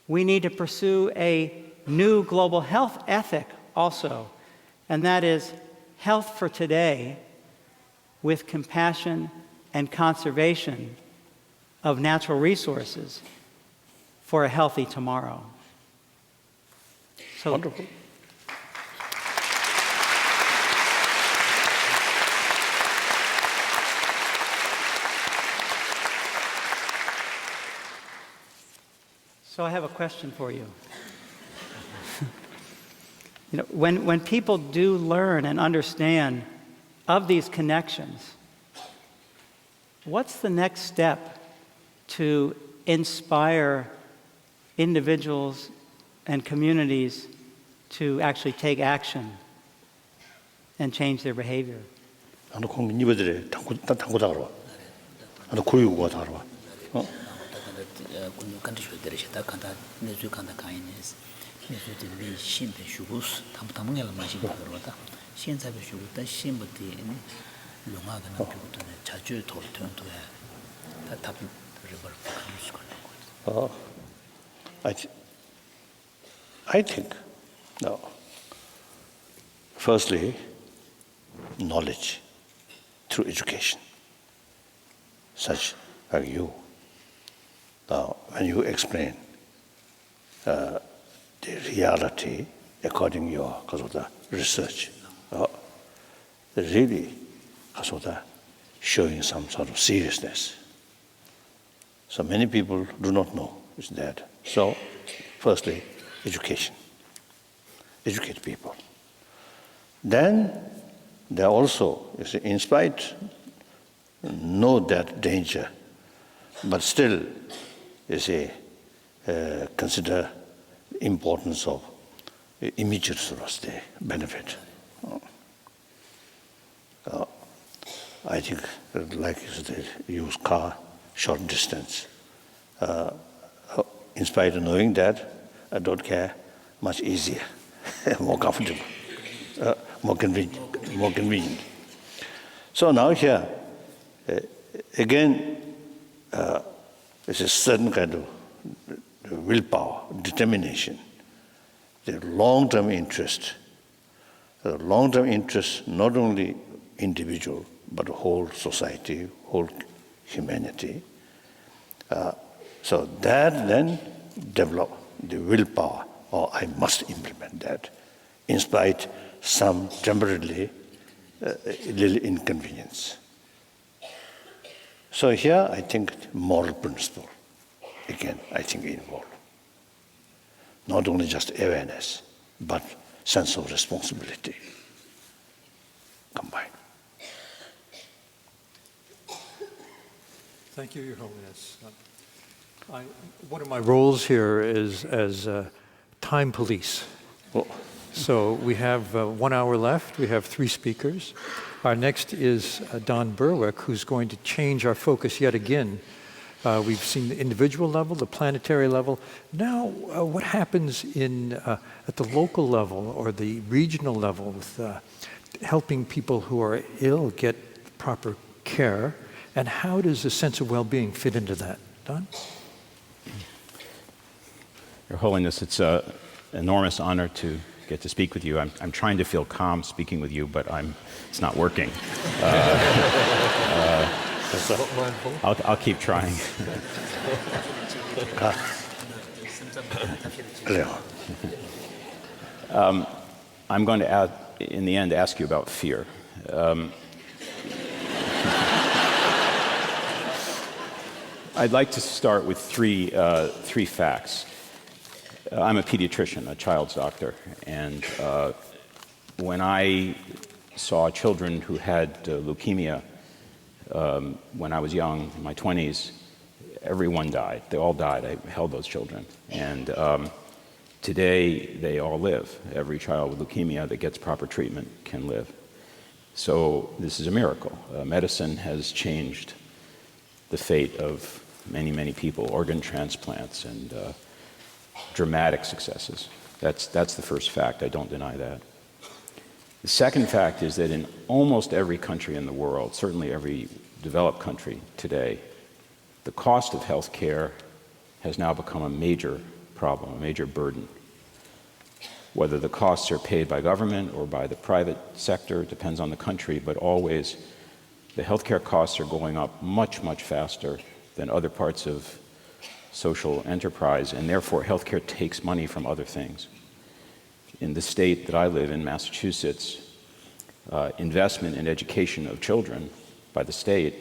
We need to pursue a new global health ethic also, and that is health for today with compassion and conservation of natural resources for a healthy tomorrow. So, wonderful. So I have a question for you. When people do learn and understand of these connections, what's the next step to inspire individuals and communities to actually take action and change their behavior? 아너 공민 이버들에 당구 다로. 아너 고유가 다로. 군주 컨디션 들으시다 간다 내주 간다 가인스 내주들 리 심배 슈구스 담담을 마시 그러다 신사배 슈구다 심부티 용하가 남기고도 자주 도토도에 다 답을 버리고 I think no. Firstly, knowledge through education, such like you. Now, when you explain the reality according to your research, really showing some sort of seriousness. So many people do not know is that. So, firstly, education. Educate people. Then, they also, you see, in spite, know that danger, but still, you see, consider the importance of immediate benefit. I think, like you said, use car, short distance. In spite of knowing that, I don't care, much easier, more comfortable, more convenient. So now here, again, it's a certain kind of willpower, determination, the long-term interest. The long-term interest, not only individual, but whole society, whole humanity. So that then develop the willpower, or I must implement that, in spite some temporarily little inconvenience. So here I think moral principle, again, I think involved. Not only just awareness, but sense of responsibility combined. Thank you, Your Holiness. One of my roles here is as time police. Oh. So we have 1 hour left. We have 3 speakers. Our next is Don Berwick, who's going to change our focus yet again. We've seen the individual level, the planetary level. Now, what happens at the local level or the regional level with helping people who are ill get proper care, and how does a sense of well-being fit into that? Don? Your Holiness, it's an enormous honor to get to speak with you. I'm trying to feel calm speaking with you, but it's not working. I'll keep trying. I'm going to, in the end, ask you about fear. I'd like to start with three facts. I'm a pediatrician, a child's doctor, and when I saw children who had leukemia when I was young, in my 20s, everyone died. They all died. I held those children. And Today, they all live. Every child with leukemia that gets proper treatment can live. So this is a miracle. Medicine has changed the fate of many, many people, organ transplants and dramatic successes. That's the first fact. I don't deny that. The second fact is that in almost every country in the world, certainly every developed country today, the cost of health care has now become a major problem, a major burden. Whether the costs are paid by government or by the private sector, it depends on the country, but always the healthcare costs are going up much, much faster than other parts of social enterprise, and therefore healthcare takes money from other things. In the state that I live in, Massachusetts, investment in education of children by the state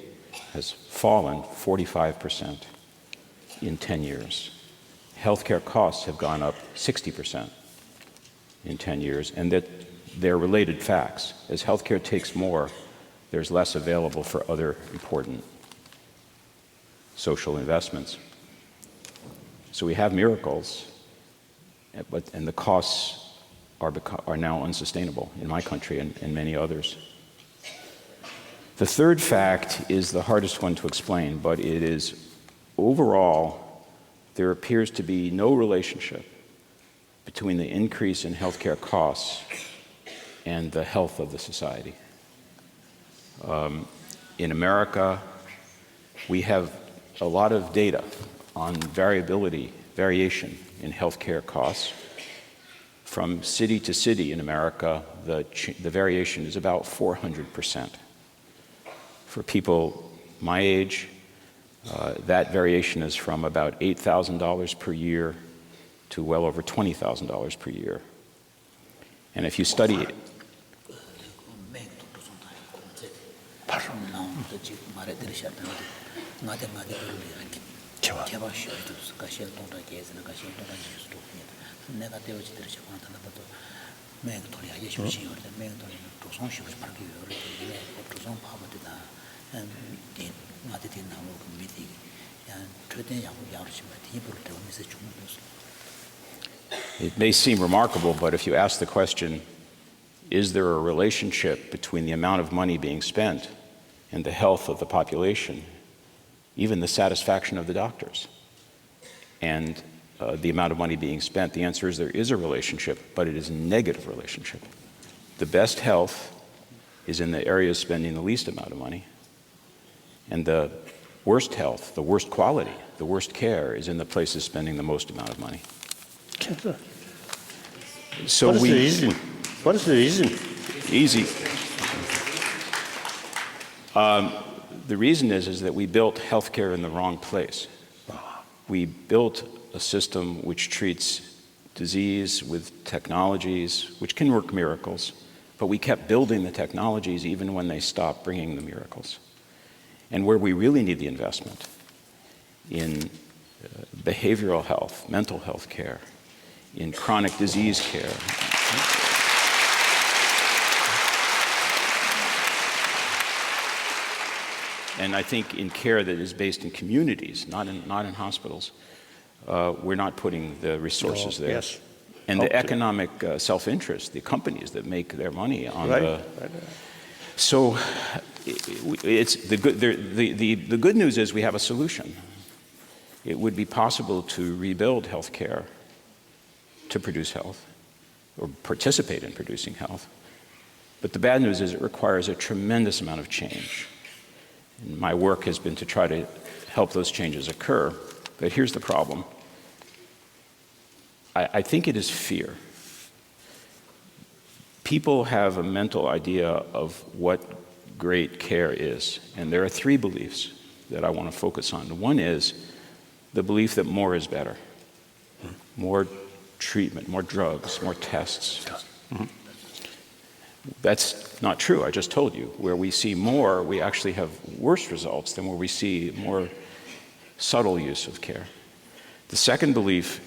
has fallen 45% in 10 years. Healthcare costs have gone up 60% in 10 years, and that they're related facts. As healthcare takes more, there's less available for other important social investments. So we have miracles, and the costs are now unsustainable in my country and many others. The third fact is the hardest one to explain, but it is overall, there appears to be no relationship between the increase in healthcare costs and the health of the society. In America, we have a lot of data on variation in healthcare costs. From city to city in America, the variation is about 400%. For people my age, that variation is from about $8,000 per year to well over $20,000 per year. And if you study it, it may seem remarkable, but if you ask the question, is there a relationship between the amount of money being spent and the health of the population, even the satisfaction of the doctors, and the amount of money being spent? The answer is there is a relationship, but it is a negative relationship. The best health is in the areas spending the least amount of money, and the worst health, the worst quality, the worst care is in the places spending the most amount of money. So what is the reason? What is the reason? Easy. The reason is that we built healthcare in the wrong place. We built a system which treats disease with technologies, which can work miracles, but we kept building the technologies even when they stopped bringing the miracles. And where we really need the investment in behavioral health, mental health care, in chronic disease care. And I think in care that is based in communities, not in hospitals, we're not putting the resources there. Yes. And the economic self-interest, the companies that make their money on So it's the good news is we have a solution. It would be possible to rebuild healthcare to produce health, or participate in producing health. But the bad news is it requires a tremendous amount of change. And my work has been to try to help those changes occur. But here's the problem. I think it is fear. People have a mental idea of what great care is. And there are three beliefs that I want to focus on. One is the belief that more is better. More treatment, more drugs, more tests. That's not true, I just told you. Where we see more, we actually have worse results than where we see more subtle use of care. The second belief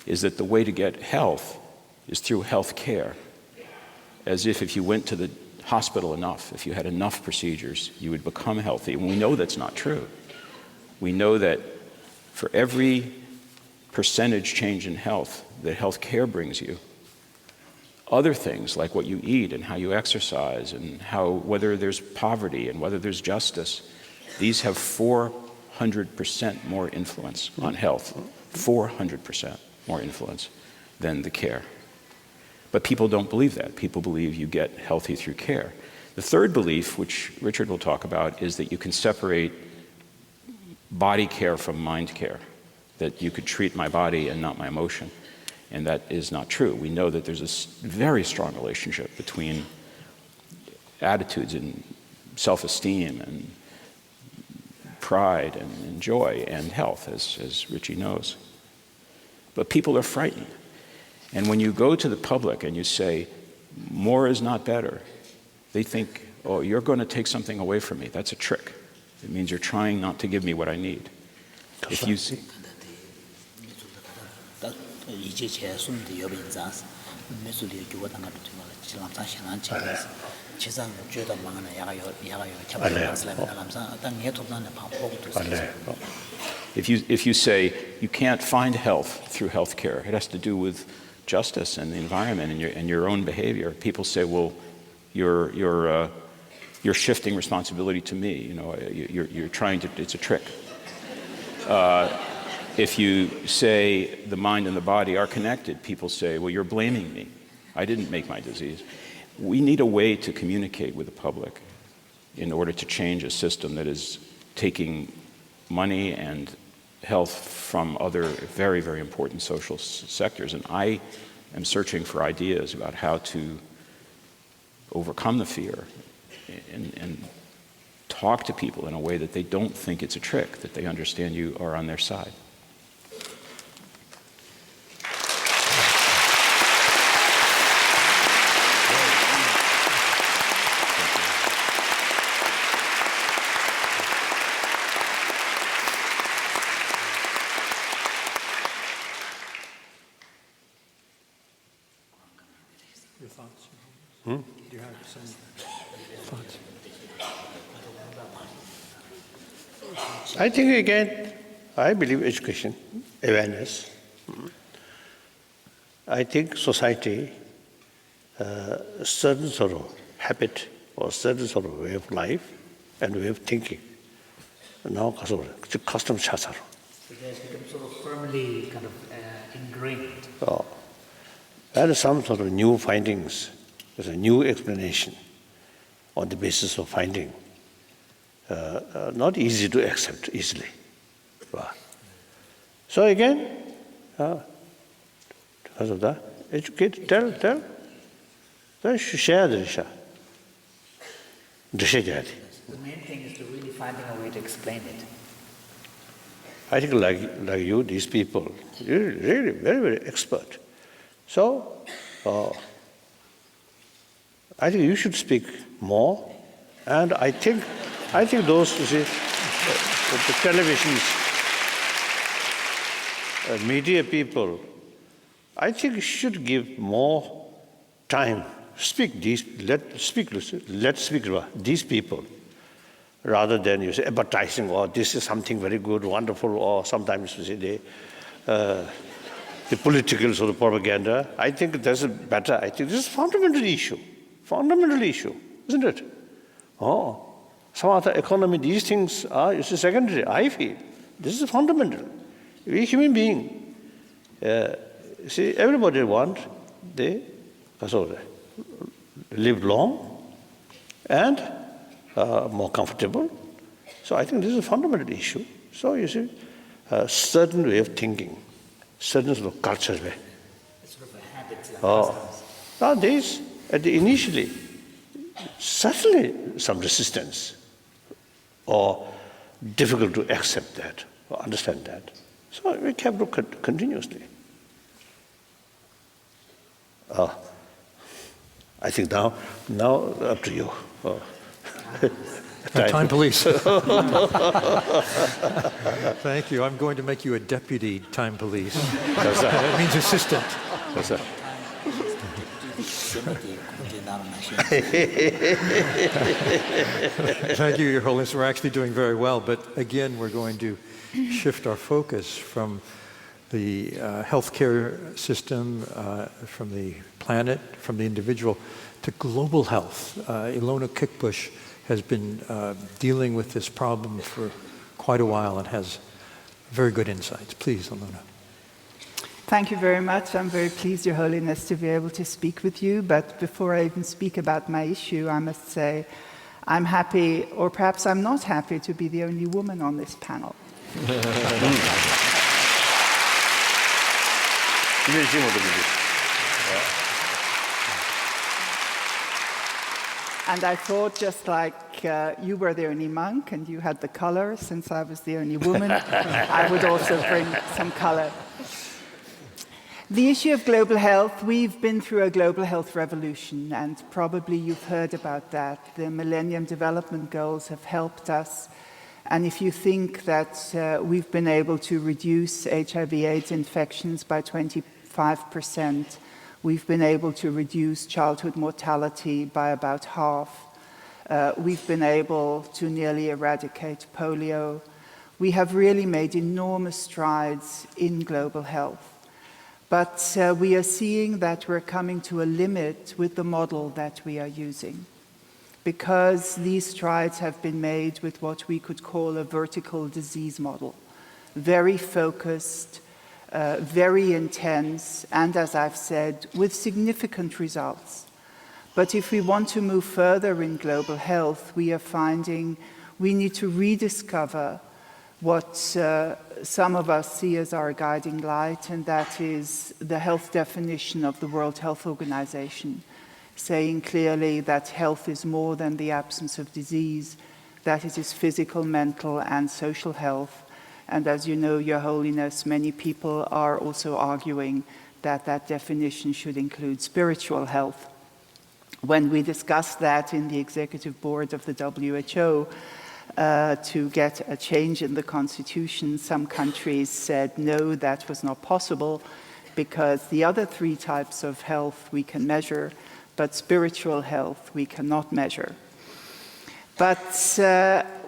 is that the way to get health is through health care. As if you went to the hospital enough, if you had enough procedures, you would become healthy. And we know that's not true. We know that for every percentage change in health that health care brings you, other things like what you eat and how you exercise and whether there's poverty and whether there's justice, these have 400% more influence on health, 400% more influence than the care. But people don't believe that. People believe you get healthy through care. The third belief, which Richard will talk about, is that you can separate body care from mind care, that you could treat my body and not my emotion. And that is not true. We know that there's a very strong relationship between attitudes and self-esteem and pride and joy and health, as Richie knows. But people are frightened. And when you go to the public and you say, more is not better, they think, oh, you're going to take something away from me. That's a trick. It means you're trying not to give me what I need. If you see... If you say you can't find health through health care, it has to do with justice and the environment and your own behavior. People say, well, you're shifting responsibility to me. You know, you're trying to. It's a trick. If you say the mind and the body are connected, people say, well, you're blaming me. I didn't make my disease. We need a way to communicate with the public in order to change a system that is taking money and health from other very, very important social sectors. And I am searching for ideas about how to overcome the fear and talk to people in a way that they don't think it's a trick, that they understand you are on their side. Your thoughts? Do you have some thoughts? I think again, I believe education, awareness. I think society, certain sort of habit or certain sort of way of life and way of thinking. Now, custom chasar. So there's become sort of firmly kind of ingrained. And some sort of new findings, there's a new explanation on the basis of finding. Not easy to accept easily. So again, because of that, educate, tell, then share the Risha. The main thing is to really finding a way to explain it. I think like you, these people, you're really very, very expert. So, I think you should speak more, and I think those, you see, the televisions, media people, I think should give more time. Let's speak about these people, rather than you say advertising, or this is something very good, wonderful, or sometimes you say the political sort of propaganda. I think that's better. I think this is a fundamental issue, isn't it? Some other economy, these things are secondary, I feel. This is fundamental. We human being, see, everybody wants they live long and more comfortable. So I think this is a fundamental issue. So you see, a certain way of thinking, certain sort of culture way. It's sort of a habit. Nowadays, initially, certainly some resistance or difficult to accept that or understand that. So we kept to continuously. I think now up to you. Time police. Thank you. I'm going to make you a deputy time police. That means assistant. Thank you, Your Holiness. We're actually doing very well, but again, we're going to shift our focus from the healthcare system, from the planet, from the individual, to global health. Ilona Kickbush has been dealing with this problem for quite a while and has very good insights. Please, Ilona. Thank you very much. I'm very pleased, Your Holiness, to be able to speak with you. But before I even speak about my issue, I must say I'm happy, or perhaps I'm not happy, to be the only woman on this panel. And I thought, just like you were the only monk and you had the color, since I was the only woman, I would also bring some color. The issue of global health, we've been through a global health revolution, and probably you've heard about that. The Millennium Development Goals have helped us. And if you think that we've been able to reduce HIV/AIDS infections by 25%, we've been able to reduce childhood mortality by about half. We've been able to nearly eradicate polio. We have really made enormous strides in global health. But we are seeing that we're coming to a limit with the model that we are using, because these strides have been made with what we could call a vertical disease model. Very focused, very intense, and as I've said, with significant results. But if we want to move further in global health, we are finding we need to rediscover what some of us see as our guiding light, and that is the health definition of the World Health Organization, saying clearly that health is more than the absence of disease, that it is physical, mental, and social health. And as you know, Your Holiness, many people are also arguing that that definition should include spiritual health. When we discussed that in the executive board of the WHO, to get a change in the constitution, some countries said no, that was not possible, because the other three types of health we can measure, but spiritual health we cannot measure. But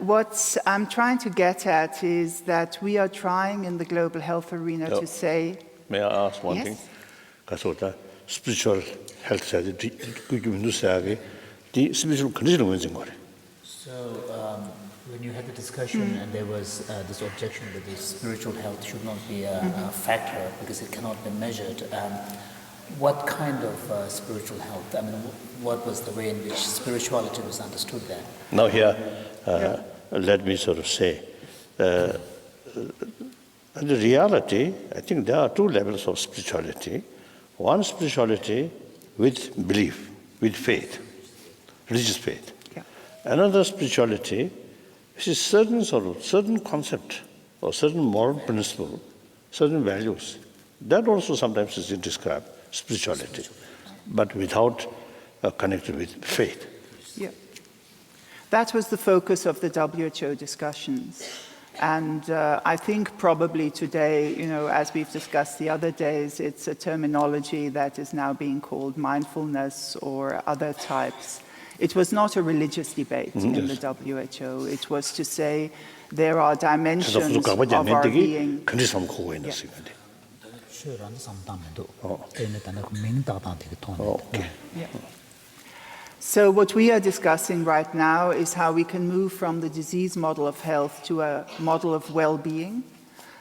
what I'm trying to get at is that we are trying in the global health arena to say... May I ask one thing? Spiritual health, spiritual condition. So when you had the discussion and there was this objection that the spiritual health should not be a factor because it cannot be measured, what kind of spiritual health? I mean, what was the way in which spirituality was understood there? Now here, let me sort of say, the reality, I think there are two levels of spirituality. One spirituality with belief, with faith, religious faith. Yeah. Another spirituality is certain concept or certain moral principle, certain values. That also sometimes is described spirituality, but without connected with faith. Yeah. That was the focus of the WHO discussions. And I think probably today, as we've discussed the other days, it's a terminology that is now being called mindfulness or other types. It was not a religious debate in the WHO. It was to say there are dimensions of our being. Yeah. So what we are discussing right now is how we can move from the disease model of health to a model of well-being,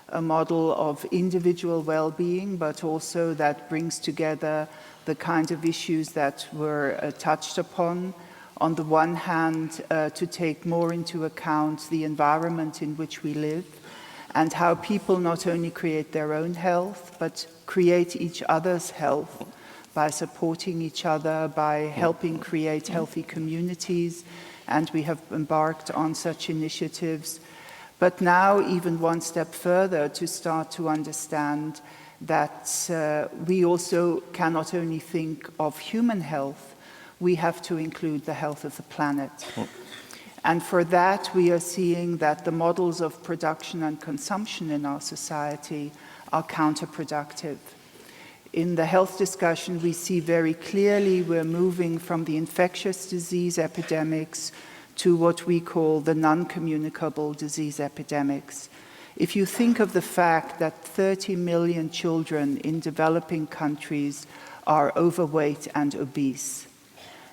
a model of individual well-being, but also that brings together the kind of issues that were touched upon. On the one hand, to take more into account the environment in which we live and how people not only create their own health, but create each other's health by supporting each other, by helping create healthy communities, and we have embarked on such initiatives. But now, even one step further, to start to understand that we also cannot only think of human health, we have to include the health of the planet. And for that, we are seeing that the models of production and consumption in our society are counterproductive. In the health discussion, we see very clearly we're moving from the infectious disease epidemics to what we call the non-communicable disease epidemics. If you think of the fact that 30 million children in developing countries are overweight and obese,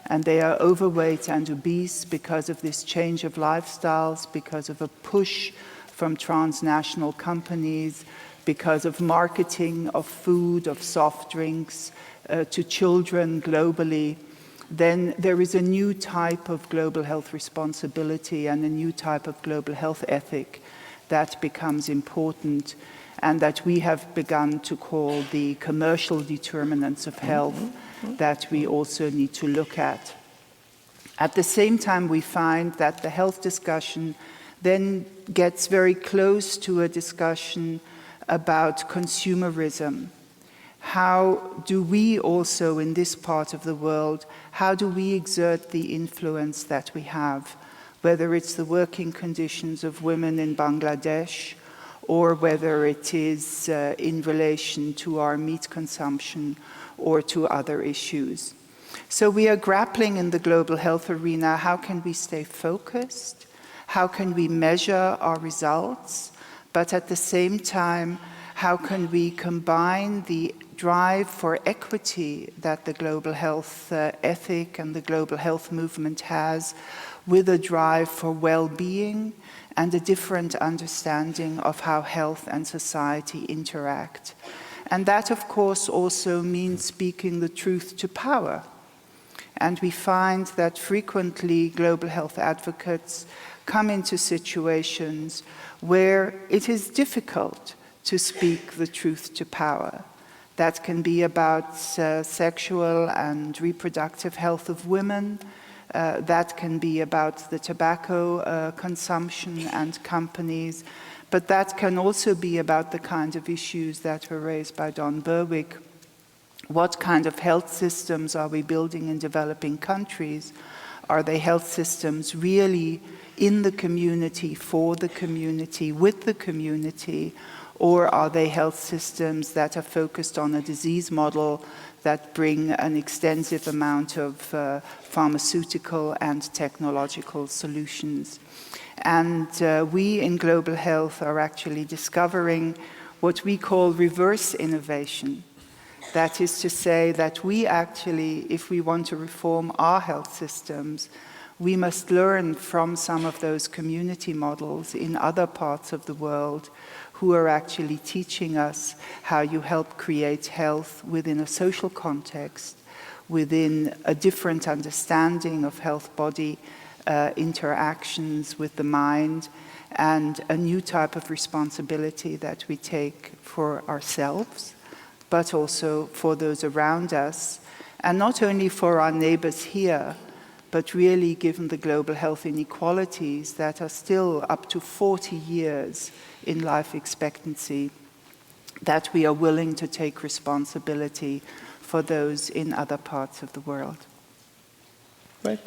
and they are overweight and obese because of this change of lifestyles, because of a push from transnational companies, because of marketing of food, of soft drinks to children globally, then there is a new type of global health responsibility and a new type of global health ethic that becomes important, and that we have begun to call the commercial determinants of health that we also need to look at. At the same time, we find that the health discussion then gets very close to a discussion about consumerism. How do we also, in this part of the world, how do we exert the influence that we have? Whether it's the working conditions of women in Bangladesh, or whether it is in relation to our meat consumption or to other issues. So we are grappling in the global health arena, how can we stay focused? How can we measure our results? But at the same time, how can we combine the drive for equity that the global health ethic and the global health movement has with a drive for well-being and a different understanding of how health and society interact. And that, of course, also means speaking the truth to power. And we find that frequently global health advocates come into situations where it is difficult to speak the truth to power. That can be about sexual and reproductive health of women. That can be about the tobacco consumption and companies. But that can also be about the kind of issues that were raised by Don Berwick. What kind of health systems are we building in developing countries? Are they health systems really in the community, for the community, with the community? Or are they health systems that are focused on a disease model that bring an extensive amount of pharmaceutical and technological solutions? And we in global health are actually discovering what we call reverse innovation. That is to say that we actually, if we want to reform our health systems, we must learn from some of those community models in other parts of the world who are actually teaching us how you help create health within a social context, within a different understanding of health-body interactions with the mind, and a new type of responsibility that we take for ourselves, but also for those around us, and not only for our neighbors here, but really given the global health inequalities that are still up to 40 years in life expectancy, that we are willing to take responsibility for those in other parts of the world. Right?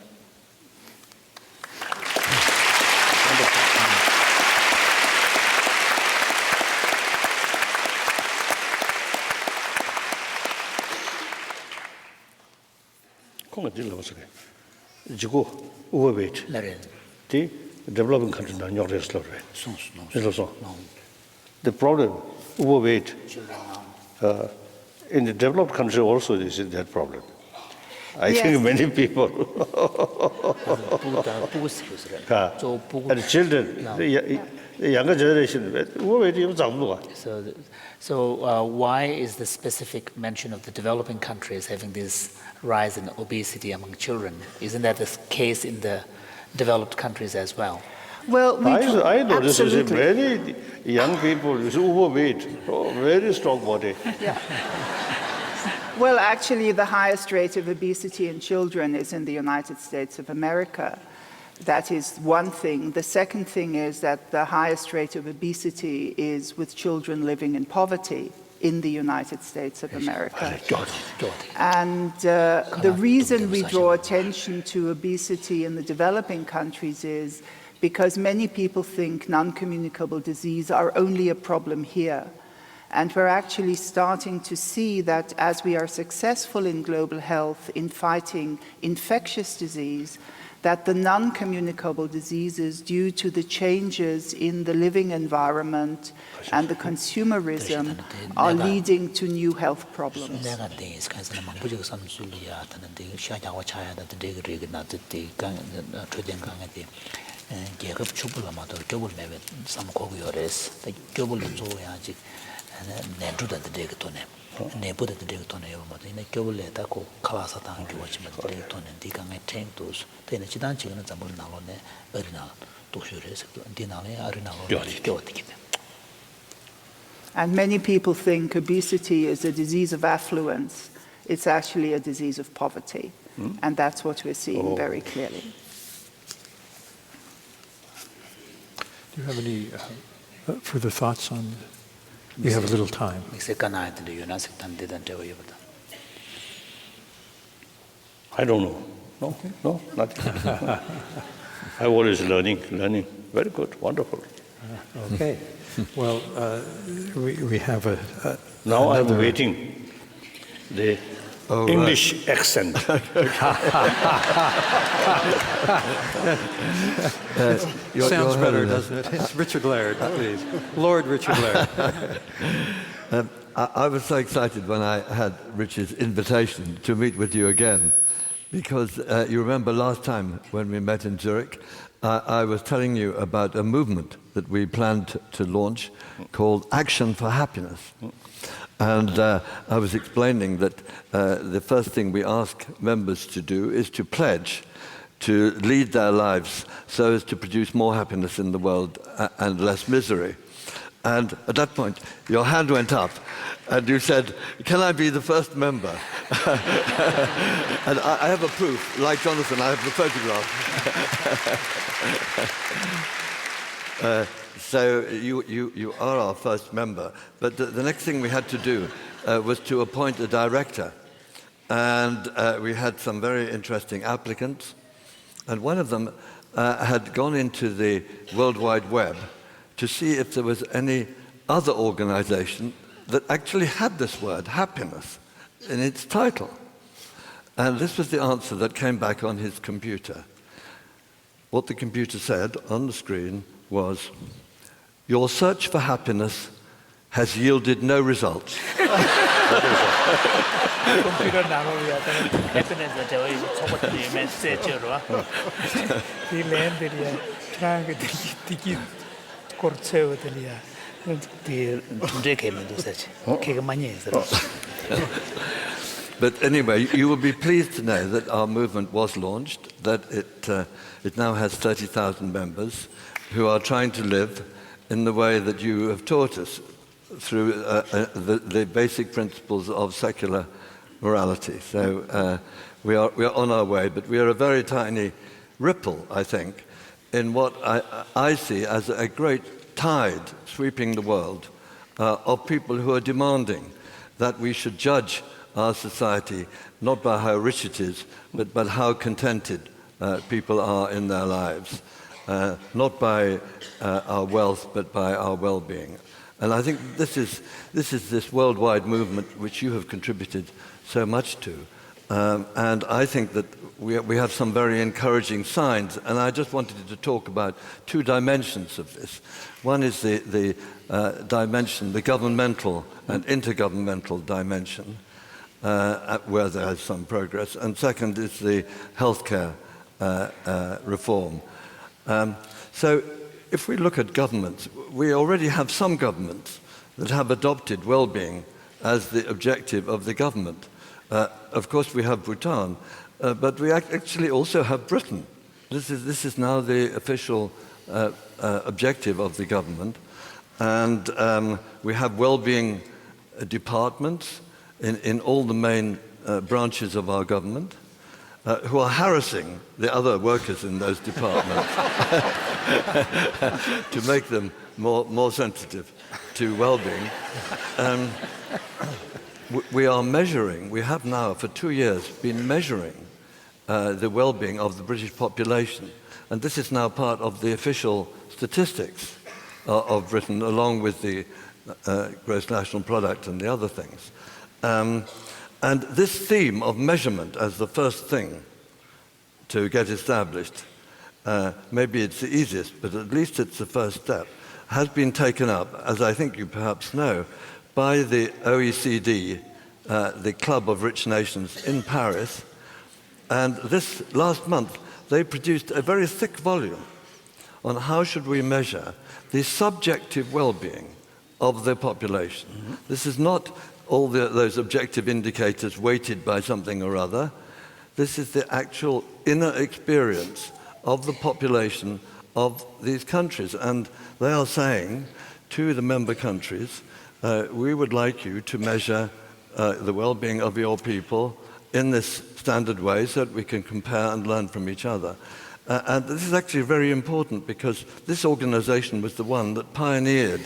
지구 overweight. The developing countries are not the problem, overweight. In the developed country also this is that problem. I think many people and children, the younger generation, overweight. So why is the specific mention of the developing countries having this rise in obesity among children? Isn't that the case in the developed countries as well? Well, I notice many young people is overweight, very strong body. Yeah. Well, actually, the highest rate of obesity in children is in the United States of America. That is one thing. The second thing is that the highest rate of obesity is with children living in poverty in the United States of America. And the reason we draw attention to obesity in the developing countries is because many people think non-communicable disease are only a problem here. And we're actually starting to see that as we are successful in global health in fighting infectious disease, that the non-communicable diseases, due to the changes in the living environment and the consumerism, are leading to new health problems. And many people think obesity is a disease of affluence. It's actually a disease of poverty. And that's what we're seeing very clearly. Do you have any further thoughts on? We have a little time. I don't know. No, no, nothing. I'm always learning. Very good, wonderful. Okay. Well, we have a now I'm waiting the English accent. Sounds better, doesn't it? It's Richard Laird, please. Lord Richard Laird. I was so excited when I had Richard's invitation to meet with you again, because you remember last time when we met in Zurich, I was telling you about a movement that we planned to launch called Action for Happiness. And I was explaining that the first thing we ask members to do is to pledge to lead their lives so as to produce more happiness in the world and less misery. And at that point, your hand went up, and you said, "Can I be the first member?" And I have a proof. Like Jonathan, I have the photograph. So you are our first member. But the next thing we had to do was to appoint a director. And we had some very interesting applicants. And one of them had gone into the World Wide Web to see if there was any other organization that actually had this word, happiness, in its title. And this was the answer that came back on his computer. What the computer said on the screen was, "Your search for happiness has yielded no results." But anyway, you will be pleased to know that our movement was launched, that it now has 30,000 members who are trying to live in the way that you have taught us through the basic principles of secular morality. So we are on our way, but we are a very tiny ripple, I think, in what I see as a great tide sweeping the world of people who are demanding that we should judge our society not by how rich it is, but how contented people are in their lives, not by our wealth, but by our well-being. And I think this is this worldwide movement which you have contributed so much to. And I think that we have some very encouraging signs. And I just wanted to talk about two dimensions of this. One is the dimension, the governmental and intergovernmental dimension, where there is some progress. And second is the healthcare reform. So if we look at governments, we already have some governments that have adopted well-being as the objective of the government. Of course, we have Bhutan, but we actually also have Britain. This is now the official objective of the government. And we have well-being departments in all the main branches of our government, who are harassing the other workers in those departments to make them more sensitive to well-being. We are measuring, we have now for 2 years been measuring the well-being of the British population. And this is now part of the official statistics of Britain, along with the gross national product and the other things. And this theme of measurement as the first thing to get established, maybe it's the easiest, but at least it's the first step, has been taken up, as I think you perhaps know, by the OECD, the Club of Rich Nations in Paris. And this last month, they produced a very thick volume on how should we measure the subjective well-being of the population. Mm-hmm. This is not all those objective indicators weighted by something or other. This is the actual inner experience of the population of these countries. And they are saying to the member countries, we would like you to measure the well-being of your people in this standard way so that we can compare and learn from each other. And this is actually very important because this organization was the one that pioneered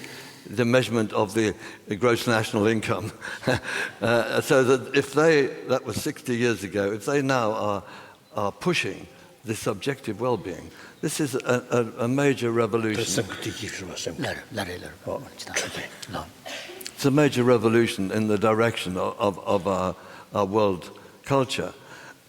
the measurement of the gross national income. So that if that was 60 years ago, if they now are pushing the subjective well-being, this is a major revolution. It's a major revolution in the direction of our world culture.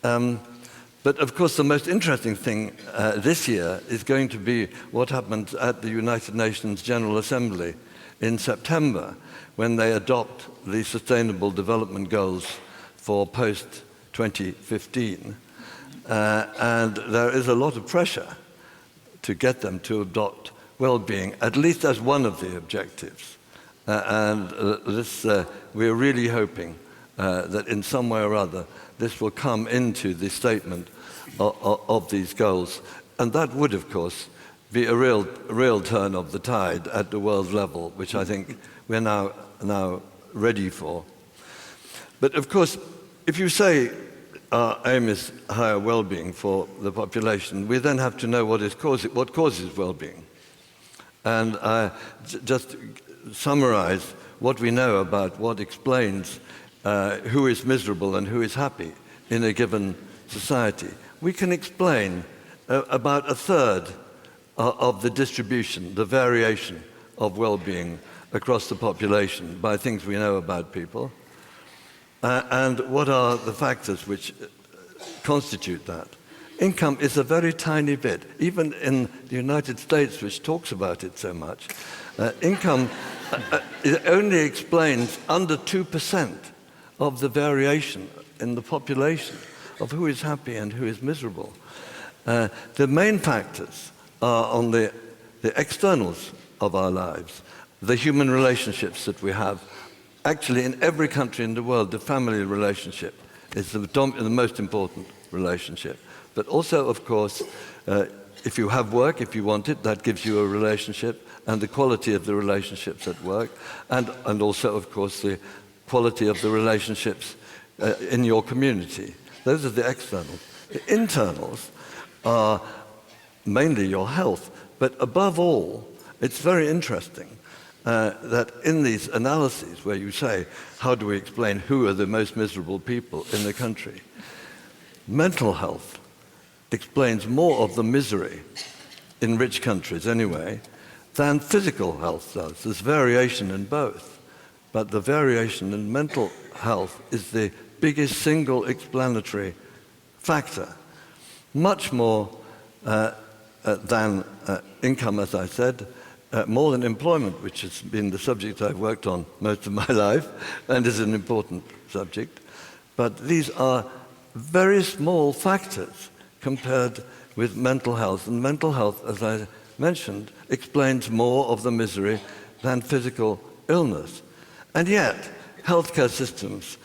But of course, the most interesting thing this year is going to be what happens at the United Nations General Assembly in September, when they adopt the Sustainable Development Goals for post-2015. And there is a lot of pressure to get them to adopt well-being, at least as one of the objectives. We're really hoping that in some way or other, this will come into the statement of these goals. And that would, of course, be a real turn of the tide at the world level, which I think we're now ready for. But of course, if you say our aim is higher well-being for the population, we then have to know what causes well-being. And just summarize what we know about what explains who is miserable and who is happy in a given society. We can explain about a third of the distribution, the variation of well-being across the population by things we know about people. And what are the factors which constitute that? Income is a very tiny bit. Even in the United States, which talks about it so much, income it only explains under 2% of the variation in the population of who is happy and who is miserable. The main factors are on the externals of our lives, the human relationships that we have. Actually, in every country in the world, the family relationship is the most important relationship. But also, of course, if you have work, if you want it, that gives you a relationship, and the quality of the relationships at work, and also, of course, the quality of the relationships in your community. Those are the externals. The internals are mainly your health, but above all, it's very interesting that in these analyses where you say, how do we explain who are the most miserable people in the country? Mental health explains more of the misery, in rich countries anyway, than physical health does. There's variation in both, but the variation in mental health is the biggest single explanatory factor, much more than income, as I said, more than employment, which has been the subject I've worked on most of my life and is an important subject. But these are very small factors compared with mental health. And mental health, as I mentioned, explains more of the misery than physical illness. And yet, healthcare systems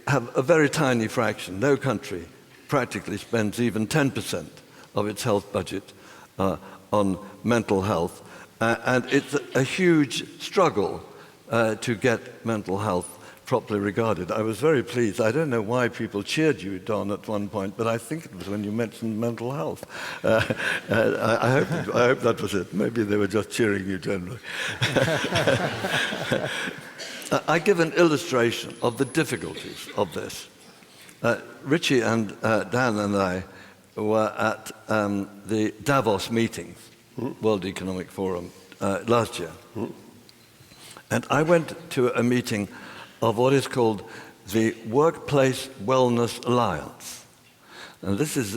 have a very tiny fraction. No country practically spends even 10% of its health budget on mental health. And it's a huge struggle to get mental health properly regarded. I was very pleased. I don't know why people cheered you, Don, at one point, but I think it was when you mentioned mental health. I hope that was it. Maybe they were just cheering you generally. I give an illustration of the difficulties of this. Richie and Dan and I were at the Davos meetings, World Economic Forum, last year. And I went to a meeting of what is called the Workplace Wellness Alliance. And this is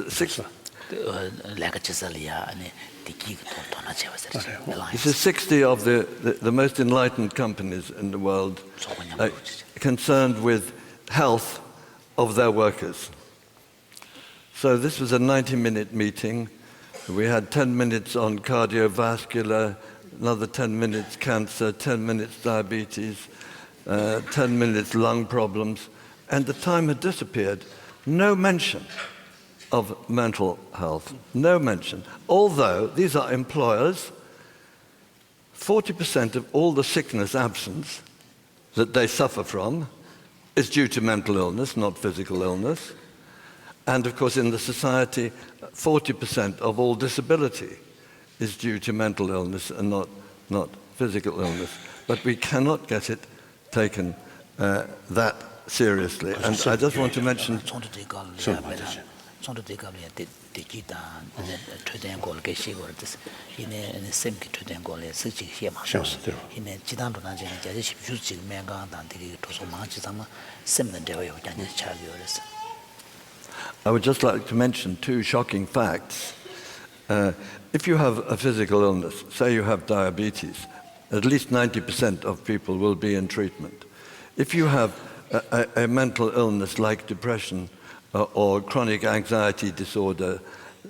This is 60 of the most enlightened companies in the world concerned with health of their workers. So this was a 90-minute meeting. We had 10 minutes on cardiovascular, another 10 minutes cancer, 10 minutes diabetes, 10 minutes lung problems, and the time had disappeared. No mention of mental health, no mention. Although these are employers, 40% of all the sickness absence that they suffer from is due to mental illness, not physical illness. And of course, in the society, 40% of all disability is due to mental illness and not physical illness. But we cannot get it taken that seriously. And I just want to mention... I would just like to mention two shocking facts. If you have a physical illness, say you have diabetes, at least 90% of people will be in treatment. If you have a mental illness like depression or chronic anxiety disorder,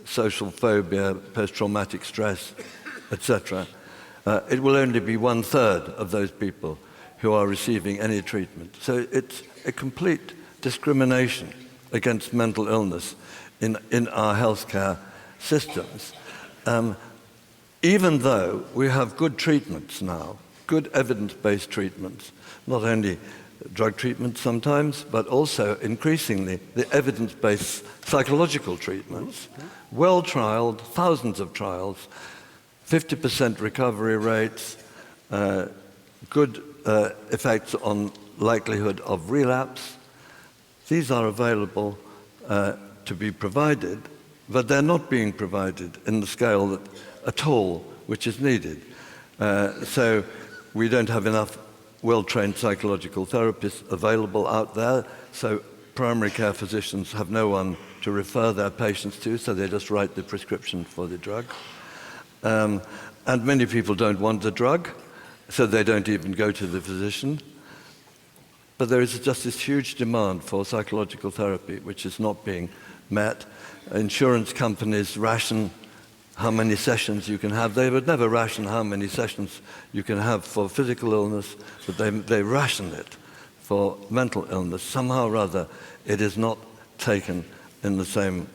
social phobia, post-traumatic stress, etc., it will only be 1/3 of those people who are receiving any treatment. So it's a complete discrimination against mental illness in our healthcare systems. Even though we have good treatments now, good evidence-based treatments, not only drug treatments sometimes, but also increasingly the evidence-based psychological treatments, well-trialed, thousands of trials, 50% recovery rates, good effects on likelihood of relapse. These are available to be provided, but they're not being provided in the scale at all which is needed. So we don't have enough well-trained psychological therapists available out there, so primary care physicians have no one to refer their patients to, so they just write the prescription for the drug. And many people don't want the drug, so they don't even go to the physician. But there is just this huge demand for psychological therapy, which is not being met. Insurance companies ration how many sessions you can have. They would never ration how many sessions you can have for physical illness, but they ration it for mental illness. Somehow or other, it is not taken in the same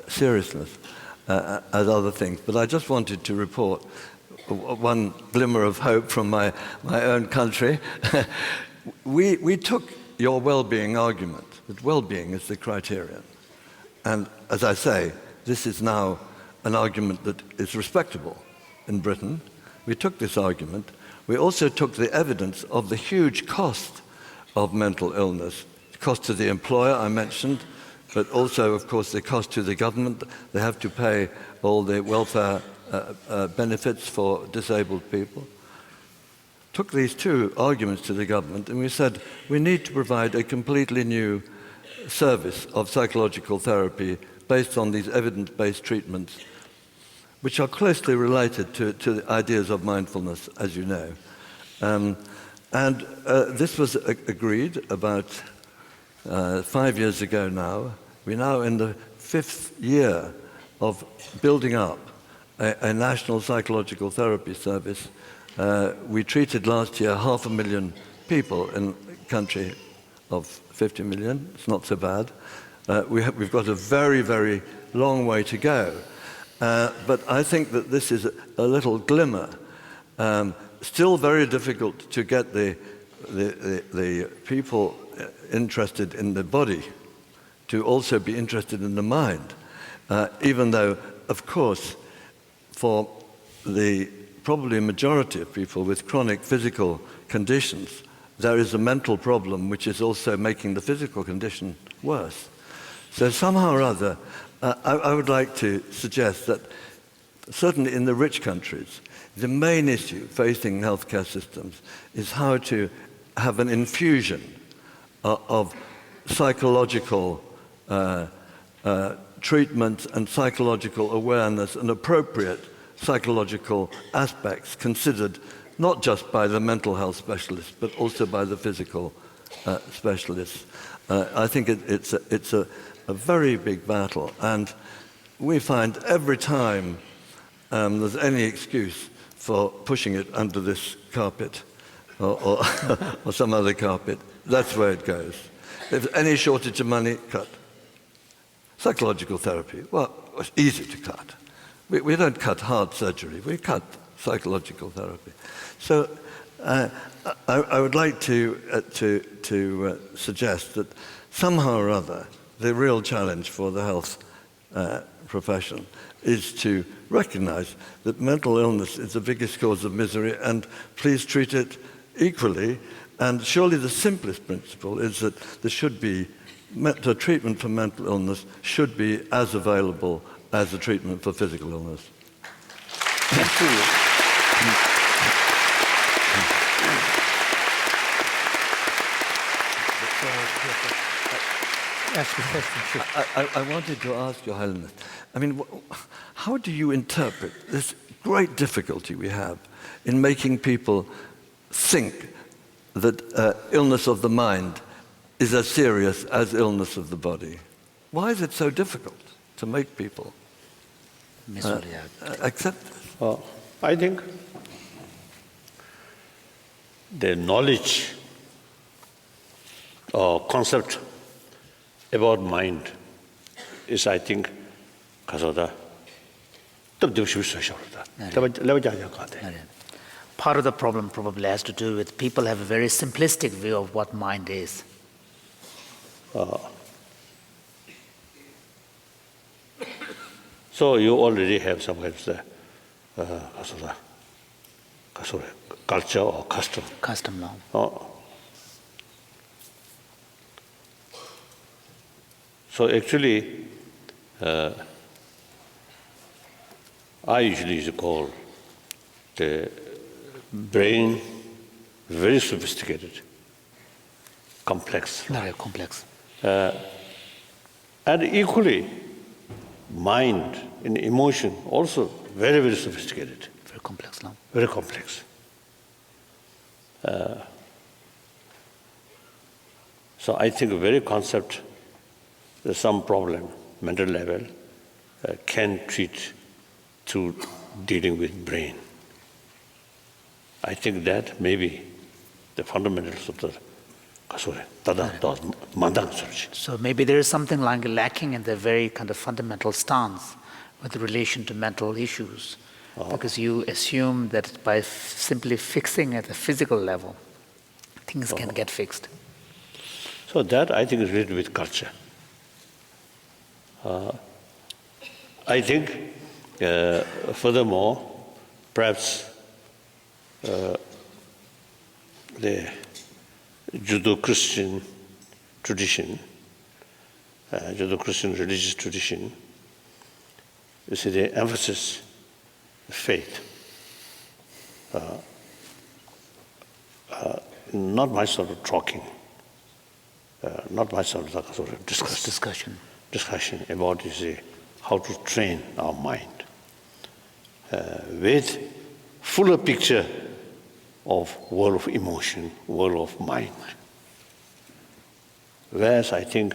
seriousness as other things. But I just wanted to report one glimmer of hope from my own country. We took your well-being argument, that well-being is the criterion. And as I say, this is now an argument that is respectable in Britain. We took this argument. We also took the evidence of the huge cost of mental illness. The cost to the employer, I mentioned, but also, of course, the cost to the government. They have to pay all the welfare benefits for disabled people. Took these two arguments to the government, and we said we need to provide a completely new service of psychological therapy based on these evidence-based treatments, which are closely related to the ideas of mindfulness, as you know. This was agreed about 5 years ago now. We're now in the 5th year of building up a national psychological therapy service. We treated last year 500,000 people in a country of 50 million. It's not so bad. We've got a very, very long way to go. But I think that this is a little glimmer. Still very difficult to get the people interested in the body to also be interested in the mind. Even though, of course, for the probably a majority of people with chronic physical conditions, there is a mental problem which is also making the physical condition worse. So somehow or other, I would like to suggest that certainly in the rich countries, the main issue facing healthcare systems is how to have an infusion of psychological treatment and psychological awareness and appropriate psychological aspects considered not just by the mental health specialists, but also by the physical specialists. I think it's a very big battle, and we find every time there's any excuse for pushing it under this carpet or some other carpet, that's where it goes. If there's any shortage of money, cut. Psychological therapy, well, it's easy to cut. We don't cut heart surgery, we cut psychological therapy. So I would like to suggest that somehow or other, the real challenge for the health profession is to recognize that mental illness is the biggest cause of misery, and please treat it equally. And surely the simplest principle is that there should be, the treatment for mental illness should be as available as the treatment for physical illness. Ask a question. I wanted to ask Your Holiness, I mean, how do you interpret this great difficulty we have in making people think that illness of the mind is as serious as illness of the body? Why is it so difficult to make people accept this? I think the knowledge or concept about mind is, I think, Part of the problem probably has to do with people have a very simplistic view of what mind is. So you already have some kind of culture or custom. Custom now. So actually, I usually used to call the brain very sophisticated, complex. Very complex. And equally, mind and emotion also very, very sophisticated. Very complex now. Very complex. So I think the very concept, there's some problem, mental level, can treat through dealing with brain. I think that may be the fundamentals of the So maybe there is something like lacking in the very kind of fundamental stance with relation to mental issues, because you assume that by simply fixing at the physical level, things can get fixed. So that, I think, is related with culture. I think, furthermore, perhaps the Judeo-Christian tradition, Judeo-Christian religious tradition, you see the emphasis, faith. Not my sort of talking, not my sort of discussion about, you see, how to train our mind with fuller picture of world of emotion, world of mind. Whereas I think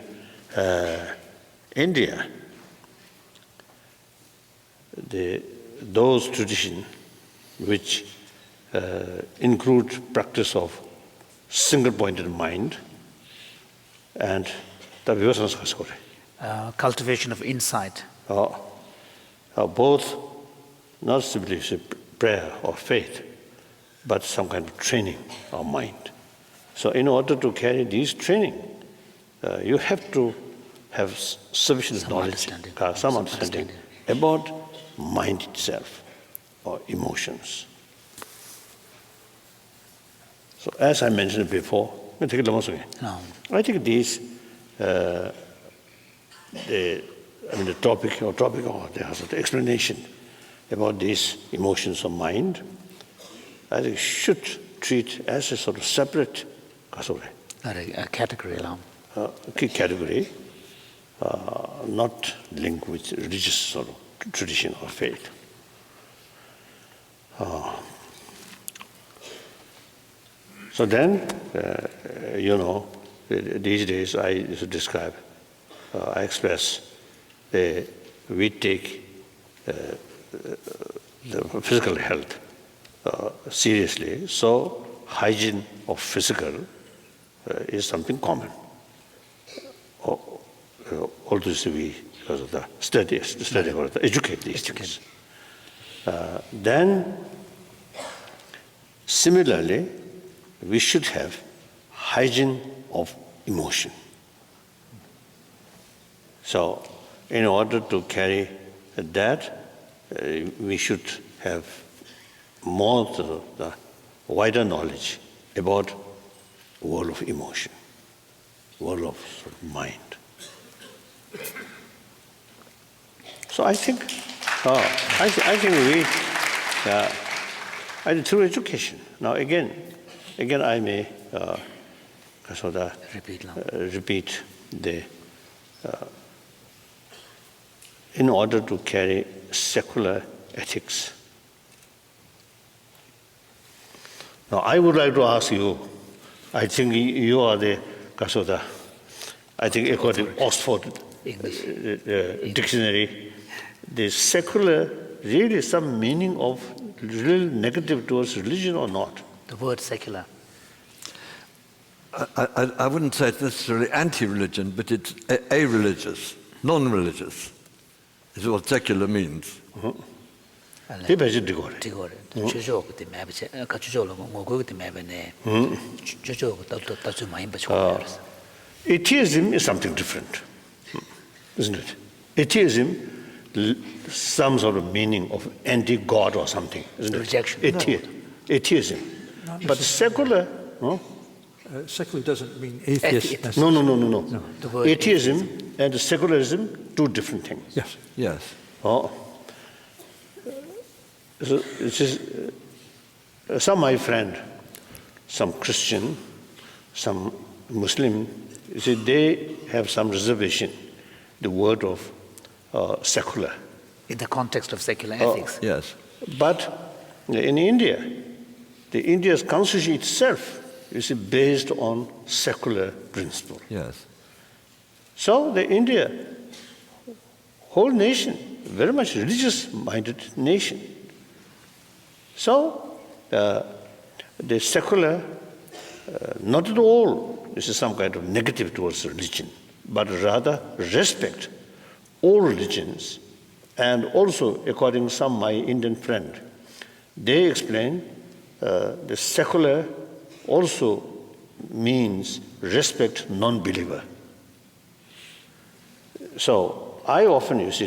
India, those traditions which include practice of single-pointed mind and the cultivation of insight. Both not simply prayer or faith, but some kind of training of mind. So in order to carry this training, you have to have sufficient knowledge, some understanding about mind itself or emotions. So as I mentioned before, I think these, the topic or the explanation about these emotions of mind, I think should treat as a sort of separate A category. key category, not linked with religious sort of tradition or faith. So then, these days I used to describe, I express, we take the physical health seriously, so hygiene of physical is something common. All this we, because of the study about the educate these things. Then, similarly, we should have hygiene of emotion. So, in order to carry that, we should have more the wider knowledge about world of emotion, world of mind. So I think we through education. Now again I may repeat the in order to carry secular ethics. Now I would like to ask you, I think you are the I think according to Oxford dictionary, the secular really some meaning of real negative towards religion or not? The word secular. I wouldn't say it's necessarily anti-religion, but it's a-religious, non-religious, is what secular means. Atheism is something different, isn't it? Atheism, some sort of meaning of anti-God or something, isn't it? Rejection. Atheism. But secular... Secular doesn't mean atheist. No. Atheism and secularism, two different things. Yes. So it is, some my friend, some Christian, some Muslim, you see, they have some reservation, the word of secular. In the context of secular ethics. Yes. But in India, the India's constitution itself is based on secular principle. Yes. So the India, whole nation, very much religious-minded nation. So the secular, not at all, this is some kind of negative towards religion, but rather respect all religions. And also, according to some my Indian friend, they explain the secular also means respect non-believer. So I often use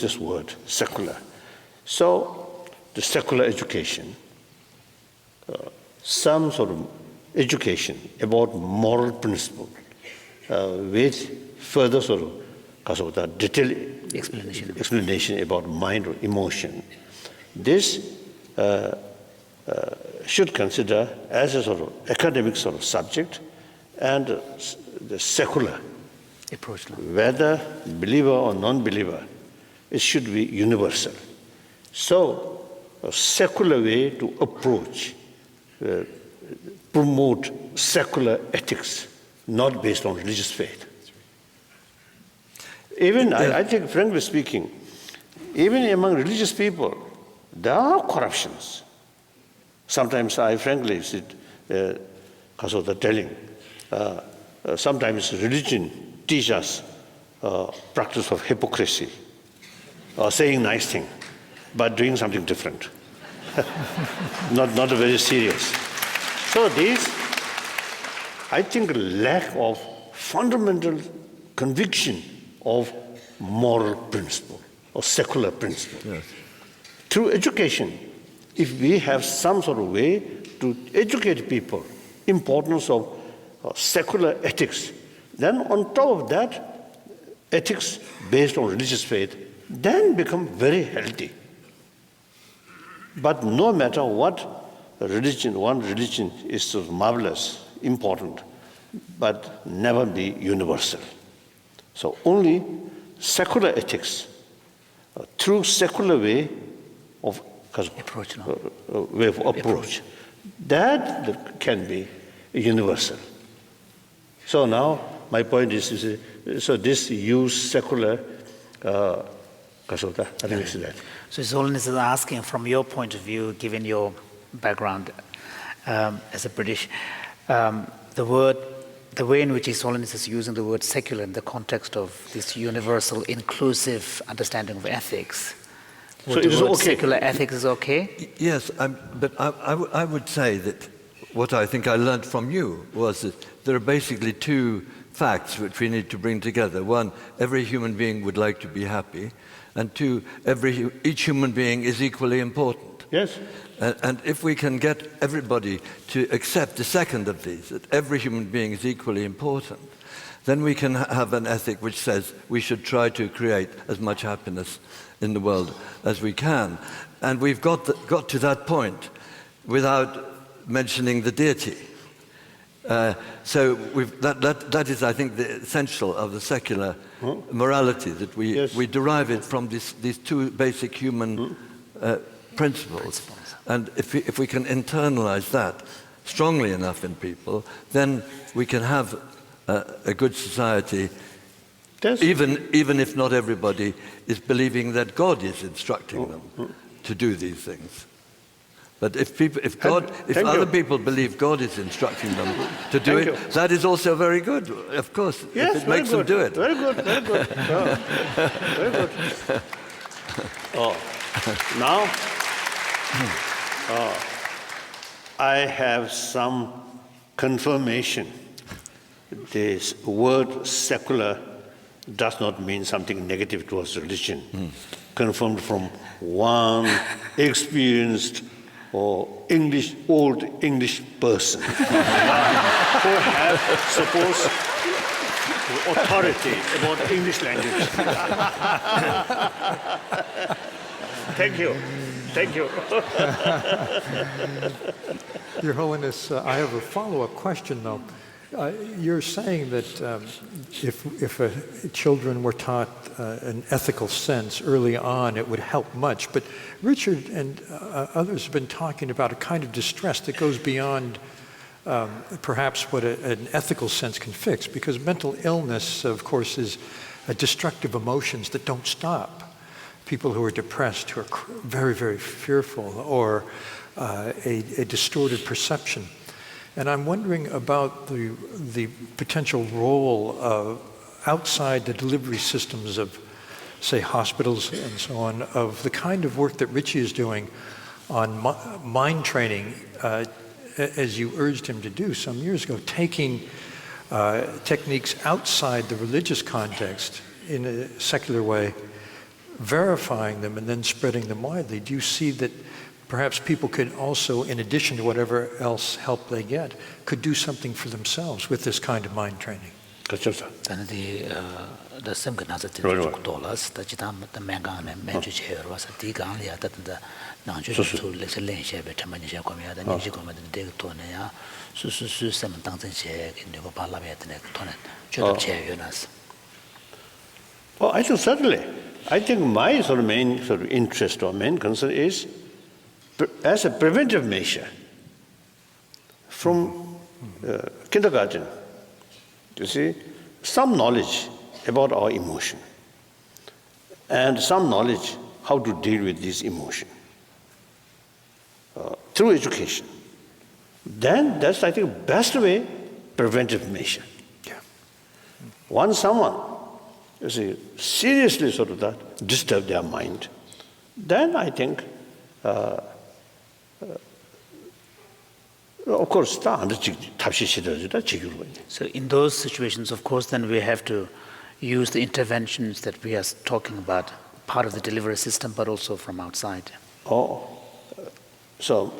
this word, secular. So the secular education, some sort of education about moral principle with further sort of detailed explanation about mind or emotion. This should consider as a sort of academic sort of subject, and the secular approach, whether believer or non-believer, it should be universal. So a secular way to approach, promote secular ethics, not based on religious faith. Even, I think, frankly speaking, even among religious people, there are corruptions. Sometimes I frankly sit, because of the telling, sometimes religion teaches us practice of hypocrisy, or saying nice thing, but doing something different. not very serious. So these, I think, lack of fundamental conviction of moral principle or secular principle. Yes. Through education, if we have some sort of way to educate people, importance of secular ethics, then on top of that, ethics based on religious faith, then become very healthy. But no matter what religion, one religion is so marvelous, important, but never be universal. So only secular ethics, a true secular way of approach, way of approach, that can be universal. So now my point is so this use secular kasota. I think it's that. So His Holiness is asking, from your point of view, given your background as a British, the way in which His Holiness is using the word secular in the context of this universal, inclusive understanding of ethics. So it is okay. Secular ethics is okay? Yes, but I would say that what I think I learned from you was that there are basically two facts which we need to bring together. One, every human being would like to be happy. And two, each human being is equally important. Yes. And if we can get everybody to accept the second of these, that every human being is equally important, then we can have an ethic which says we should try to create as much happiness in the world as we can. And we've got to that point without mentioning the deity. So that is, I think, the essential of the secular morality, that we derive it from these two basic human principles. And if we can internalize that strongly enough in people, then we can have a good society, even if not everybody is believing that God is instructing them to do these things. But if other people believe God is instructing them to do it, that is also very good, of course, yes, if it makes them do it. Very good, very good. Very good. Now, I have some confirmation. This word secular does not mean something negative towards religion. Confirmed from one experienced or old English person who has supposed authority about English language. Thank you. Thank you. Your Holiness, I have a follow-up question, though. You're saying that if children were taught an ethical sense early on, it would help much. But Richard and others have been talking about a kind of distress that goes beyond perhaps what an ethical sense can fix, because mental illness, of course, is destructive emotions that don't stop. People who are depressed, who are very, very fearful, or a distorted perception. And I'm wondering about the potential role of outside the delivery systems of, say, hospitals and so on, of the kind of work that Richie is doing on mind training, as you urged him to do some years ago, taking techniques outside the religious context in a secular way, verifying them, and then spreading them widely. Do you see that perhaps people could also, in addition to whatever else help they get, could do something for themselves with this kind of mind training? Well, I think certainly. I think my main interest or main concern is as a preventive measure from kindergarten, you see, some knowledge about our emotion and some knowledge how to deal with this emotion through education. Then that's, I think, best way, preventive measure. Yeah. Once someone, you see, seriously disturb their mind, then I think of course, so in those situations, of course, then we have to use the interventions that we are talking about, part of the delivery system, but also from outside. So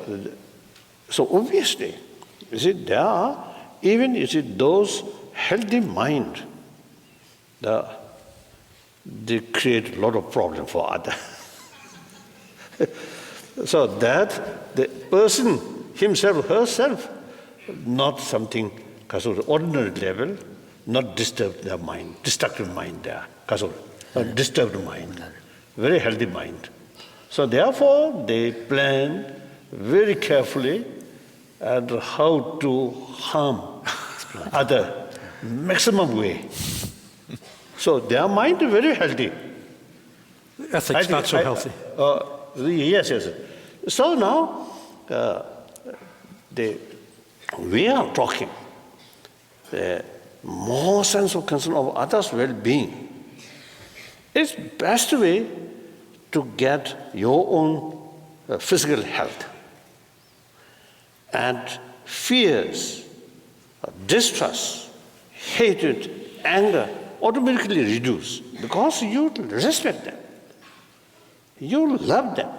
obviously, you see, there are even those healthy mind, they create a lot of problem for others. So that the person himself, herself, not something ordinary level, not disturb their mind, destructive mind there, disturbed mind, very healthy mind. So therefore, they plan very carefully and how to harm other maximum way. So their mind is very healthy. Ethics not so healthy. Yes. So now we are talking more sense of concern of others' well-being. It's best way to get your own physical health. And fears, distrust, hatred, anger automatically reduce because you respect them. You love them.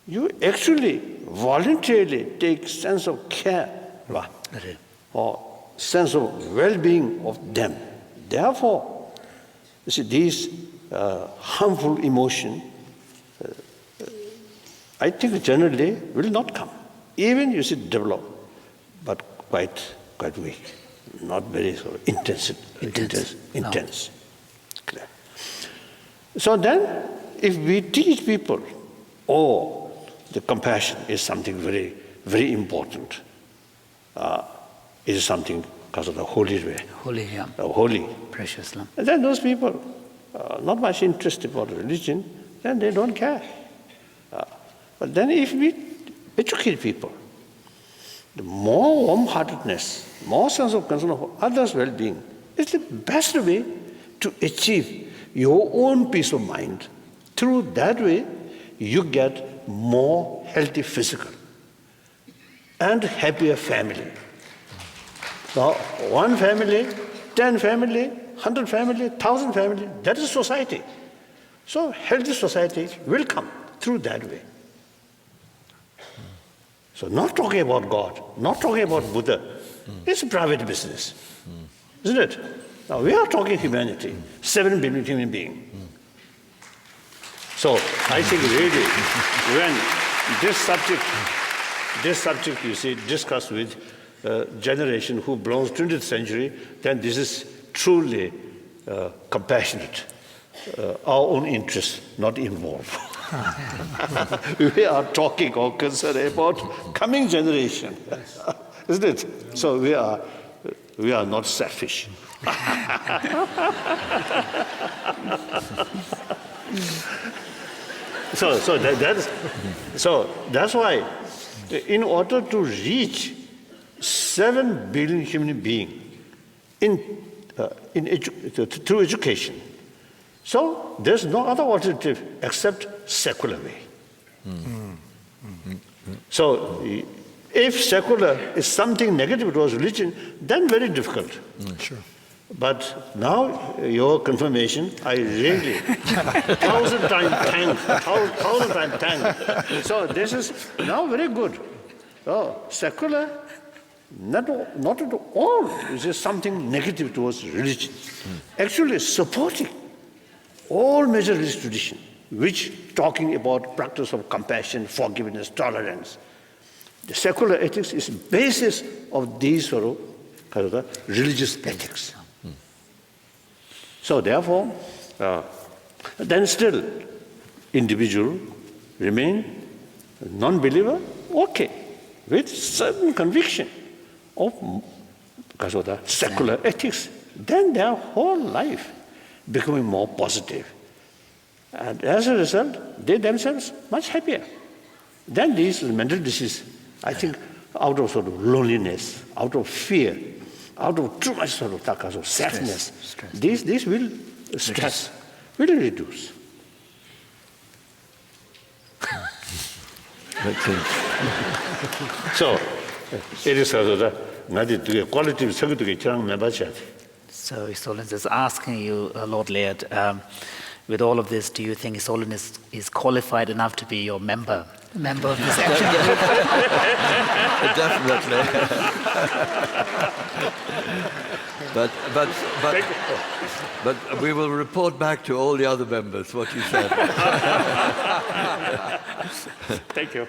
You actually voluntarily take sense of care or sense of well-being of them. Therefore, you see, these harmful emotions, I think generally will not come. Even you see develop, but quite weak, not very sort of intense. No. So then, if we teach people, the compassion is something very, very important. It is something because of the holy way. Holy, yeah. Holy. Precious. And then those people, not much interested about religion, then they don't care. But then if we educate people, the more warm-heartedness, more sense of concern of others' well-being is the best way to achieve your own peace of mind. Through that way, you get more healthy physical and happier family. Now, one family, 10 family, 100 family, 1,000 family, that is society. So healthy society will come through that way. So not talking about God, not talking about Buddha, it's a private business, isn't it? Now we are talking humanity, 7 billion human beings. So I think really, when this subject you see discussed with generation who belongs to 20th century, then this is truly compassionate. Our own interests not involved. We are talking or concerned about coming generation, isn't it? So we are not selfish. So that's why, in order to reach 7 billion human beings through education, so there's no other alternative except secular way. So if secular is something negative towards religion, then very difficult. Sure. But now your confirmation, I really 1,000 times thank. So this is now very good. Oh, secular, not at all. This is something negative towards religion. Actually supporting all major religious traditions, which talking about practice of compassion, forgiveness, tolerance. The secular ethics is basis of these sort of religious ethics. So therefore, then still, individual remain non-believer, okay, with certain conviction of because of the secular ethics. Then their whole life becoming more positive. And as a result, they themselves much happier. Then these mental diseases, I think, out of sort of loneliness, out of fear, out of too much sort of sadness, these will stress will reduce. So it is sort of quality So His Holiness is asking you, Lord Laird, with all of this, do you think His Holiness is qualified enough to be your member of this action group? Definitely. But we will report back to all the other members what you said. Thank you.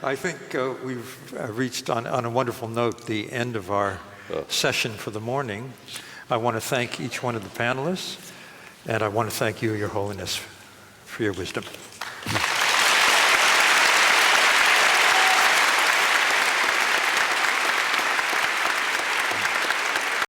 I think we've reached on a wonderful note the end of our session for the morning. I want to thank each one of the panelists, and I want to thank you, Your Holiness, for your wisdom.